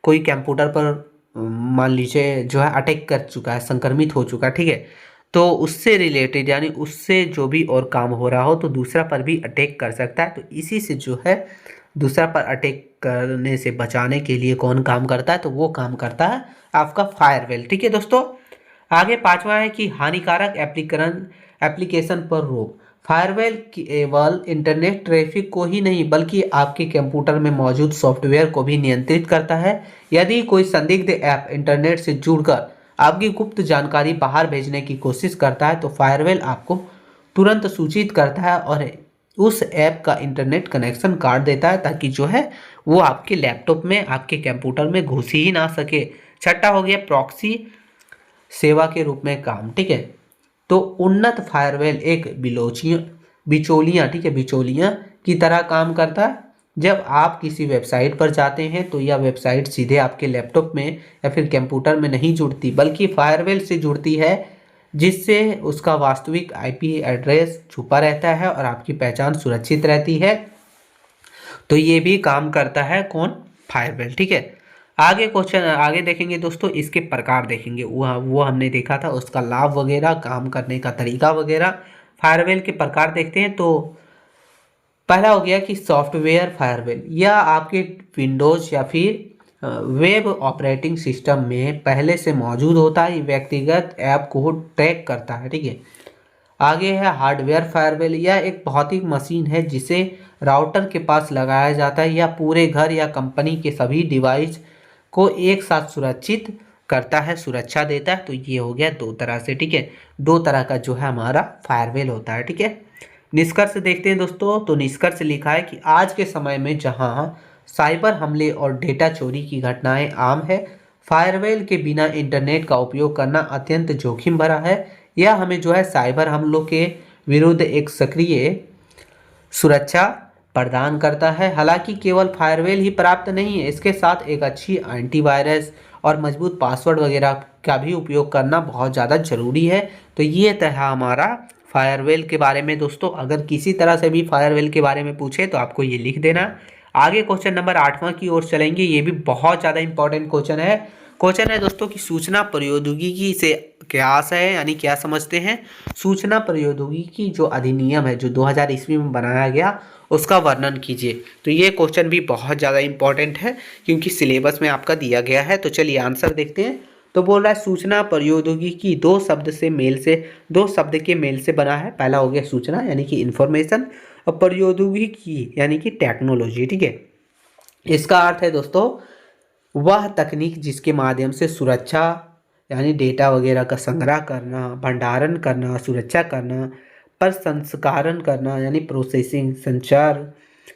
कोई कंप्यूटर पर मान लीजिए जो है अटैक कर चुका है, संक्रमित हो चुका है, ठीक है, तो उससे रिलेटेड यानी उससे जो भी और काम हो रहा हो तो दूसरा पर भी अटैक कर सकता है। तो इसी से जो है दूसरा पर अटैक करने से बचाने के लिए कौन काम करता है? तो वो काम करता है आपका फायरवॉल, ठीक है दोस्तों। आगे पांचवा है कि हानिकारक एप्लीकेशन पर रोक। फायरवॉल केवल इंटरनेट ट्रैफिक को ही नहीं बल्कि आपके कंप्यूटर में मौजूद सॉफ्टवेयर को भी नियंत्रित करता है। यदि कोई संदिग्ध ऐप इंटरनेट से जुड़कर आपकी गुप्त जानकारी बाहर भेजने की कोशिश करता है तो फायरवॉल आपको तुरंत सूचित करता है और उस ऐप का इंटरनेट कनेक्शन काट देता है ताकि जो है वो आपके लैपटॉप में आपके कंप्यूटर में घुस ही ना सके। छठा हो गया प्रॉक्सी सेवा के रूप में काम, ठीक है। तो उन्नत फायरवॉल एक बिचौलियाँ, ठीक है, बिचौलियाँ की तरह काम करता है। जब आप किसी वेबसाइट पर जाते हैं तो यह वेबसाइट सीधे आपके लैपटॉप में या फिर कंप्यूटर में नहीं जुड़ती बल्कि फायरवॉल से जुड़ती है, जिससे उसका वास्तविक आईपी एड्रेस छुपा रहता है और आपकी पहचान सुरक्षित रहती है। तो ये भी काम करता है कौन? फायरवॉल, ठीक है। आगे क्वेश्चन आगे देखेंगे दोस्तों, इसके प्रकार देखेंगे, वो हमने देखा था, उसका लाभ वगैरह, काम करने का तरीका वगैरह। फायरवेल के प्रकार देखते हैं। तो पहला हो गया कि सॉफ्टवेयर फायरवेल, यह आपके विंडोज या फिर वेब ऑपरेटिंग सिस्टम में पहले से मौजूद होता है, व्यक्तिगत ऐप को ट्रैक करता है, ठीक है। आगे है हार्डवेयर फायरवेल, यह एक भौतिक मशीन है जिसे राउटर के पास लगाया जाता है, या पूरे घर या कंपनी के सभी डिवाइस को एक साथ सुरक्षित करता है, सुरक्षा देता है। तो ये हो गया दो तरह से, ठीक है, दो तरह का जो है हमारा फायरवेल होता है, ठीक है। निष्कर्ष देखते हैं दोस्तों। तो निष्कर्ष लिखा है कि आज के समय में जहां साइबर हमले और डेटा चोरी की घटनाएं आम है, फायरवेल के बिना इंटरनेट का उपयोग करना अत्यंत जोखिम भरा है। यह हमें जो है साइबर हमलों के विरुद्ध एक सक्रिय सुरक्षा प्रदान करता है। हालांकि केवल फायरवेल ही पर्याप्त नहीं है, इसके साथ एक अच्छी एंटीवायरस और मजबूत पासवर्ड वगैरह का भी उपयोग करना बहुत ज़्यादा जरूरी है। तो ये था हमारा फायरवेल के बारे में दोस्तों। अगर किसी तरह से भी फायरवेल के बारे में पूछे तो आपको ये लिख देना। आगे क्वेश्चन नंबर 8वां की ओर चलेंगे। ये भी बहुत ज़्यादा इंपॉर्टेंट क्वेश्चन है। क्वेश्चन है दोस्तों कि सूचना प्रौद्योगिकी से क्या आशय है, यानी क्या समझते हैं। सूचना प्रौद्योगिकी जो अधिनियम है जो 2000 ईस्वी में बनाया गया, उसका वर्णन कीजिए। तो ये क्वेश्चन भी बहुत ज़्यादा इंपॉर्टेंट है क्योंकि सिलेबस में आपका दिया गया है। तो चलिए आंसर देखते हैं। तो बोल रहा है सूचना प्रौद्योगिकी दो शब्द के मेल से बना है। पहला हो गया सूचना यानी कि इंफॉर्मेशन, और प्रौद्योगिकी यानी कि टेक्नोलॉजी, ठीक है। इसका अर्थ है दोस्तों वह तकनीक जिसके माध्यम से सुरक्षा यानी डेटा वगैरह का संग्रह करना, भंडारण करना, सुरक्षा करना, प्रसंस्करण करना यानी प्रोसेसिंग,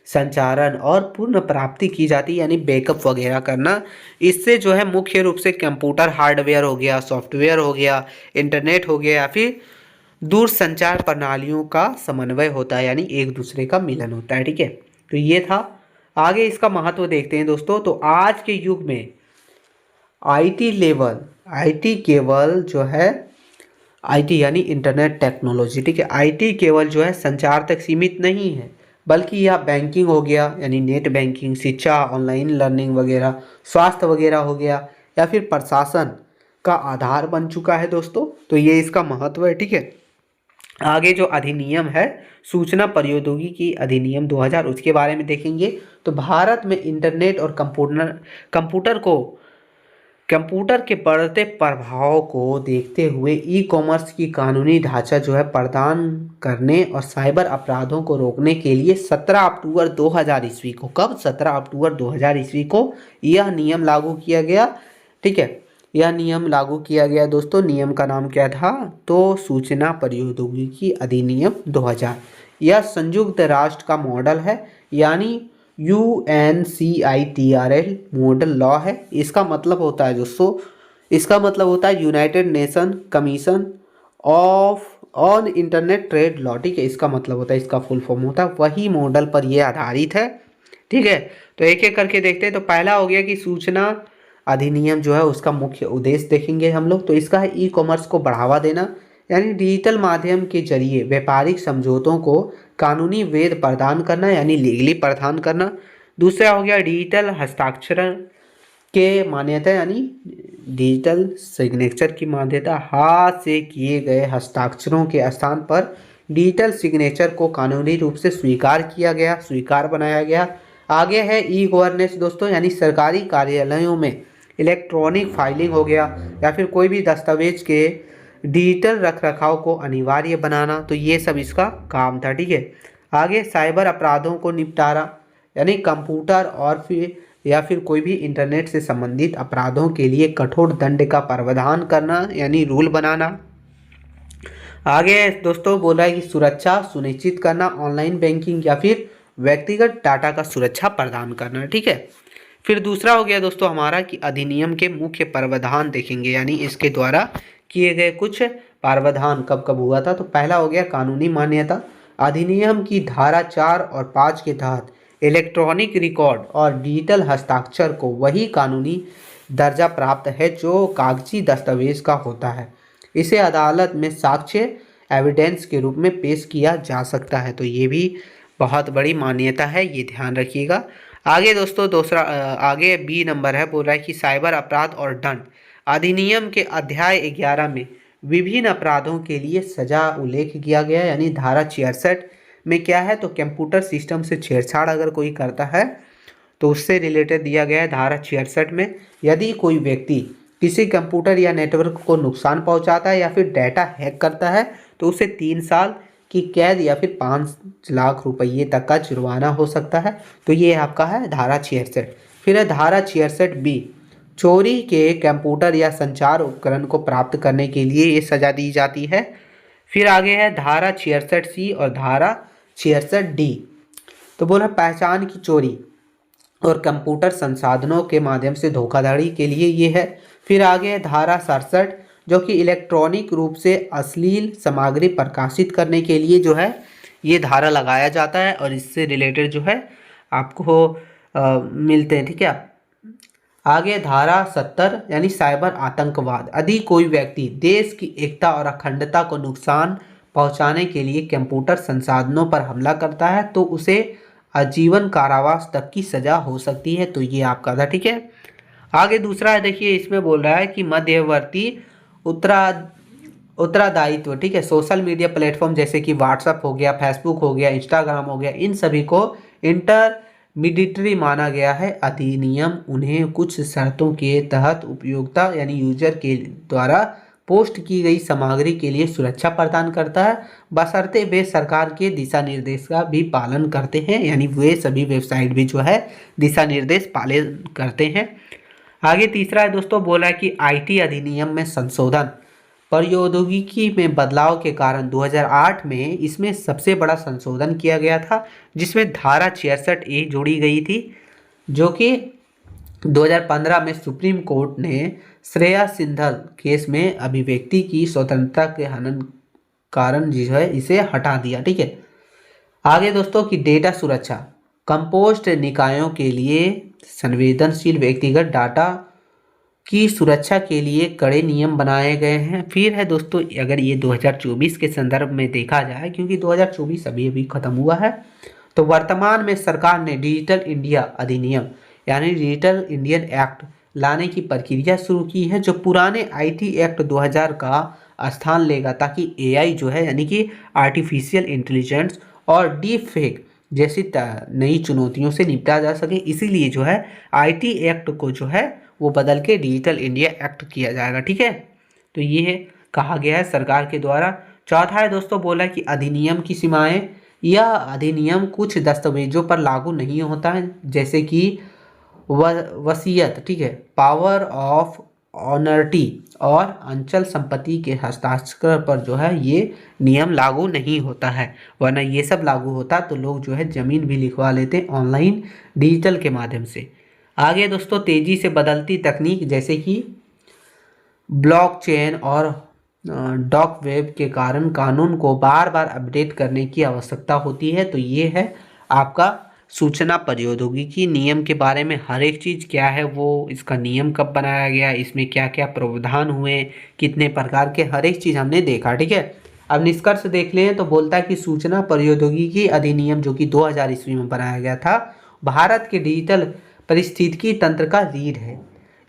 संचारण और पुनः प्राप्ति की जाती है यानी बैकअप वगैरह करना। इससे जो है मुख्य रूप से कंप्यूटर हार्डवेयर हो गया, सॉफ्टवेयर हो गया, इंटरनेट हो गया, या फिर दूर संचार प्रणालियों का समन्वय होता है यानी एक दूसरे का मिलन होता है, ठीक है। तो ये था। आगे इसका महत्व देखते हैं दोस्तों। तो आज के युग में आईटी केवल जो है आईटी यानी इंटरनेट टेक्नोलॉजी, ठीक है। आईटी केवल जो है संचार तक सीमित नहीं है, बल्कि यह बैंकिंग हो गया यानी नेट बैंकिंग, शिक्षा, ऑनलाइन लर्निंग वगैरह, स्वास्थ्य वगैरह हो गया, या फिर प्रशासन का आधार बन चुका है दोस्तों। तो ये इसका महत्व है, ठीक है। आगे जो अधिनियम है सूचना प्रौद्योगिकी अधिनियम 2000, उसके बारे में देखेंगे। तो भारत में इंटरनेट और कंप्यूटर के बढ़ते प्रभाव को देखते हुए ई कॉमर्स की कानूनी ढांचा जो है प्रदान करने और साइबर अपराधों को रोकने के लिए 17 अक्टूबर 2000 ईस्वी को, कब 17 अक्टूबर 2000 ईस्वी को यह नियम लागू किया गया, ठीक है। यह नियम लागू किया गया दोस्तों। नियम का नाम क्या था, तो सूचना प्रौद्योगिकी अधिनियम 2000। यह संयुक्त राष्ट्र का मॉडल है यानी UNCITRL मॉडल लॉ है। इसका मतलब होता है दोस्तों, इसका मतलब होता है United nation commission of on internet trade law, ठीक है। इसका मतलब होता है, इसका फुल फॉर्म होता है, वही मॉडल पर यह आधारित है, ठीक है। तो एक एक करके देखते हैं। तो पहला हो गया कि सूचना अधिनियम जो है उसका मुख्य उद्देश्य देखेंगे हम लोग। तो इसका है ई कॉमर्स को बढ़ावा देना यानी डिजिटल माध्यम के जरिए व्यापारिक समझौतों को कानूनी वेद प्रदान करना यानी लीगली प्रदान करना। दूसरा हो गया डिजिटल हस्ताक्षरण के मान्यता यानी डिजिटल सिग्नेचर की मान्यता, हाथ से किए गए हस्ताक्षरों के स्थान पर डिजिटल सिग्नेचर को कानूनी रूप से स्वीकार बनाया गया। आगे है ई गवर्नेंस दोस्तों यानी सरकारी कार्यालयों में इलेक्ट्रॉनिक फाइलिंग हो गया, या फिर कोई भी दस्तावेज के डिजिटल रखरखाव को अनिवार्य बनाना। तो ये सब इसका काम था, ठीक है। आगे साइबर अपराधों को निपटारा यानी कंप्यूटर और फिर कोई भी इंटरनेट से संबंधित अपराधों के लिए कठोर दंड का प्रावधान करना यानी रूल बनाना। आगे दोस्तों बोला है कि सुरक्षा सुनिश्चित करना, ऑनलाइन बैंकिंग या फिर व्यक्तिगत डाटा का सुरक्षा प्रदान करना, ठीक है। फिर दूसरा हो गया दोस्तों हमारा कि अधिनियम के मुख्य प्रावधान देखेंगे यानी इसके द्वारा किए गए कुछ प्रावधान कब कब हुआ था। तो पहला हो गया कानूनी मान्यता। अधिनियम की धारा 4 और 5 के तहत इलेक्ट्रॉनिक रिकॉर्ड और डिजिटल हस्ताक्षर को वही कानूनी दर्जा प्राप्त है जो कागजी दस्तावेज का होता है। इसे अदालत में साक्ष्य एविडेंस के रूप में पेश किया जा सकता है। तो ये भी बहुत बड़ी मान्यता है, ये ध्यान रखिएगा। आगे दोस्तों आगे बी नंबर है, बोल रहा है कि साइबर अपराध और दंड अधिनियम के अध्याय 11 में विभिन्न अपराधों के लिए सजा उल्लेख किया गया है। यानी धारा 66 में क्या है, तो कंप्यूटर सिस्टम से छेड़छाड़ अगर कोई करता है तो उससे रिलेटेड दिया गया है धारा 66 में। यदि कोई व्यक्ति किसी कंप्यूटर या नेटवर्क को नुकसान पहुंचाता है या फिर डाटा हैक करता है तो उसे 3 साल की कैद या फिर 5 लाख रुपये तक का जुर्माना हो सकता है। तो ये आपका है धारा 66। फिर है धारा 66 बी, चोरी के कंप्यूटर या संचार उपकरण को प्राप्त करने के लिए ये सजा दी जाती है। फिर आगे है धारा 66 सी और धारा 66 डी। तो बोला पहचान की चोरी और कंप्यूटर संसाधनों के माध्यम से धोखाधड़ी के लिए ये है। फिर आगे है धारा 67 जो कि इलेक्ट्रॉनिक रूप से अश्लील सामग्री प्रकाशित करने के लिए जो है ये धारा लगाया जाता है और इससे रिलेटेड जो है आपको मिलते हैं, ठीक है। आगे धारा 70 यानी साइबर आतंकवाद। यदि कोई व्यक्ति देश की एकता और अखंडता को नुकसान पहुंचाने के लिए कंप्यूटर संसाधनों पर हमला करता है तो उसे आजीवन कारावास तक की सजा हो सकती है। तो ये आपका था, ठीक है। आगे दूसरा है, देखिए इसमें बोल रहा है कि मध्यवर्ती उत्तरदायित्व, ठीक है। सोशल मीडिया प्लेटफॉर्म जैसे कि व्हाट्सएप हो गया, फेसबुक हो गया, इंस्टाग्राम हो गया, इन सभी को इंटरमीडिएटरी माना गया है। अधिनियम उन्हें कुछ शर्तों के तहत उपयोक्ता यानी यूजर के द्वारा पोस्ट की गई सामग्री के लिए सुरक्षा प्रदान करता है, बशर्ते वे सरकार के दिशा निर्देश का भी पालन करते हैं। यानी वे सभी वेबसाइट भी जो है दिशा निर्देश पालन करते हैं। आगे तीसरा है दोस्तों, बोला है कि आईटी अधिनियम में संशोधन प्रौद्योगिकी में बदलाव के कारण 2008 में इसमें सबसे बड़ा संशोधन किया गया था, जिसमें धारा 66 ए जोड़ी गई थी, जो कि 2015 में सुप्रीम कोर्ट ने श्रेया सिंघल केस में अभिव्यक्ति की स्वतंत्रता के हनन कारण जो है इसे हटा दिया, ठीक है। आगे दोस्तों की डेटा सुरक्षा, कंपोस्ट निकायों के लिए संवेदनशील व्यक्तिगत डाटा की सुरक्षा के लिए कड़े नियम बनाए गए हैं। फिर है दोस्तों, अगर ये 2024 के संदर्भ में देखा जाए, क्योंकि 2024 अभी अभी खत्म हुआ है, तो वर्तमान में सरकार ने डिजिटल इंडिया अधिनियम यानी डिजिटल इंडियन एक्ट लाने की प्रक्रिया शुरू की है, जो पुराने आईटी एक्ट 2000 का स्थान लेगा, ताकि एआई जो है यानी कि आर्टिफिशियल इंटेलिजेंस और डीप फेक जैसी नई चुनौतियों से निपटा जा सके। इसीलिए जो है आईटी एक्ट को जो है वो बदल के डिजिटल इंडिया एक्ट किया जाएगा, ठीक है। तो ये है कहा गया है सरकार के द्वारा। चौथा है दोस्तों, बोला कि अधिनियम की सीमाएं, यह अधिनियम कुछ दस्तावेजों पर लागू नहीं होता है, जैसे कि वसीयत, ठीक है, पावर ऑफ ऑनर्टी और अंचल संपत्ति के हस्ताक्षर पर जो है ये नियम लागू नहीं होता है, वरना ये सब लागू होता तो लोग जो है ज़मीन भी लिखवा लेते ऑनलाइन डिजिटल के माध्यम से। आगे दोस्तों, तेज़ी से बदलती तकनीक जैसे कि ब्लॉकचेन और डॉक वेब के कारण कानून को बार बार अपडेट करने की आवश्यकता होती है। तो ये है आपका सूचना प्रौद्योगिकी नियम के बारे में हर एक चीज़ क्या है, वो इसका नियम कब बनाया गया, इसमें क्या क्या प्रावधान हुए, कितने प्रकार के, हर एक चीज़ हमने देखा, ठीक है। अब निष्कर्ष देख लें तो बोलता है कि सूचना प्रौद्योगिकी अधिनियम जो कि 2000 ईस्वी में बनाया गया था, भारत के डिजिटल पारिस्थितिकी तंत्र का रीढ़ है।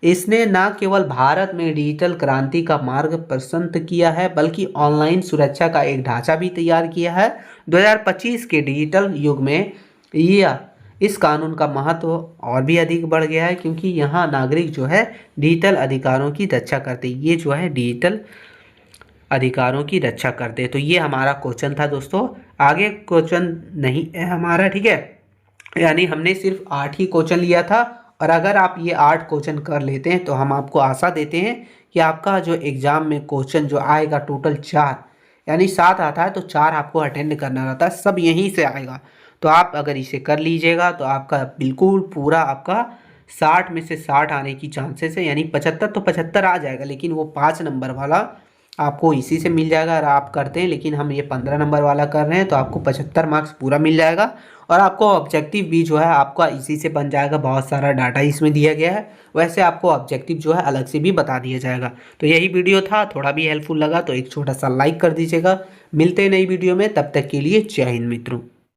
इसने न केवल भारत में डिजिटल क्रांति का मार्ग प्रशस्त किया है, बल्कि ऑनलाइन सुरक्षा का एक ढांचा भी तैयार किया है। 2025 के डिजिटल युग में यह इस कानून का महत्व और भी अधिक बढ़ गया है, क्योंकि यहाँ नागरिक जो है डिजिटल अधिकारों की रक्षा करते, ये जो है डिजिटल अधिकारों की रक्षा करते। तो ये हमारा क्वेश्चन था दोस्तों, आगे क्वेश्चन नहीं है हमारा, ठीक है। यानी हमने सिर्फ 8 ही क्वेश्चन लिया था, और अगर आप ये 8 क्वेश्चन कर लेते हैं तो हम आपको आशा देते हैं कि आपका जो एग्ज़ाम में क्वेश्चन जो आएगा टोटल 4, यानी 7 आता है तो 4 आपको अटेंड करना रहता है, सब यहीं से आएगा। तो आप अगर इसे कर लीजिएगा तो आपका बिल्कुल पूरा आपका 60 में से 60 आने की चांसेस है, यानी 75 तो 75 आ जाएगा, लेकिन वो 5 नंबर वाला आपको इसी से मिल जाएगा अगर आप करते हैं। लेकिन हम ये 15 नंबर वाला कर रहे हैं तो आपको 75 मार्क्स पूरा मिल जाएगा, और आपको ऑब्जेक्टिव भी जो है आपका इसी से बन जाएगा, बहुत सारा डाटा इसमें दिया गया है, वैसे आपको ऑब्जेक्टिव जो है अलग से भी बता दिया जाएगा। तो यही वीडियो था, थोड़ा भी हेल्पफुल लगा तो एक छोटा सा लाइक कर दीजिएगा। मिलते हैं नई वीडियो में, तब तक के लिए जय हिंद मित्रों।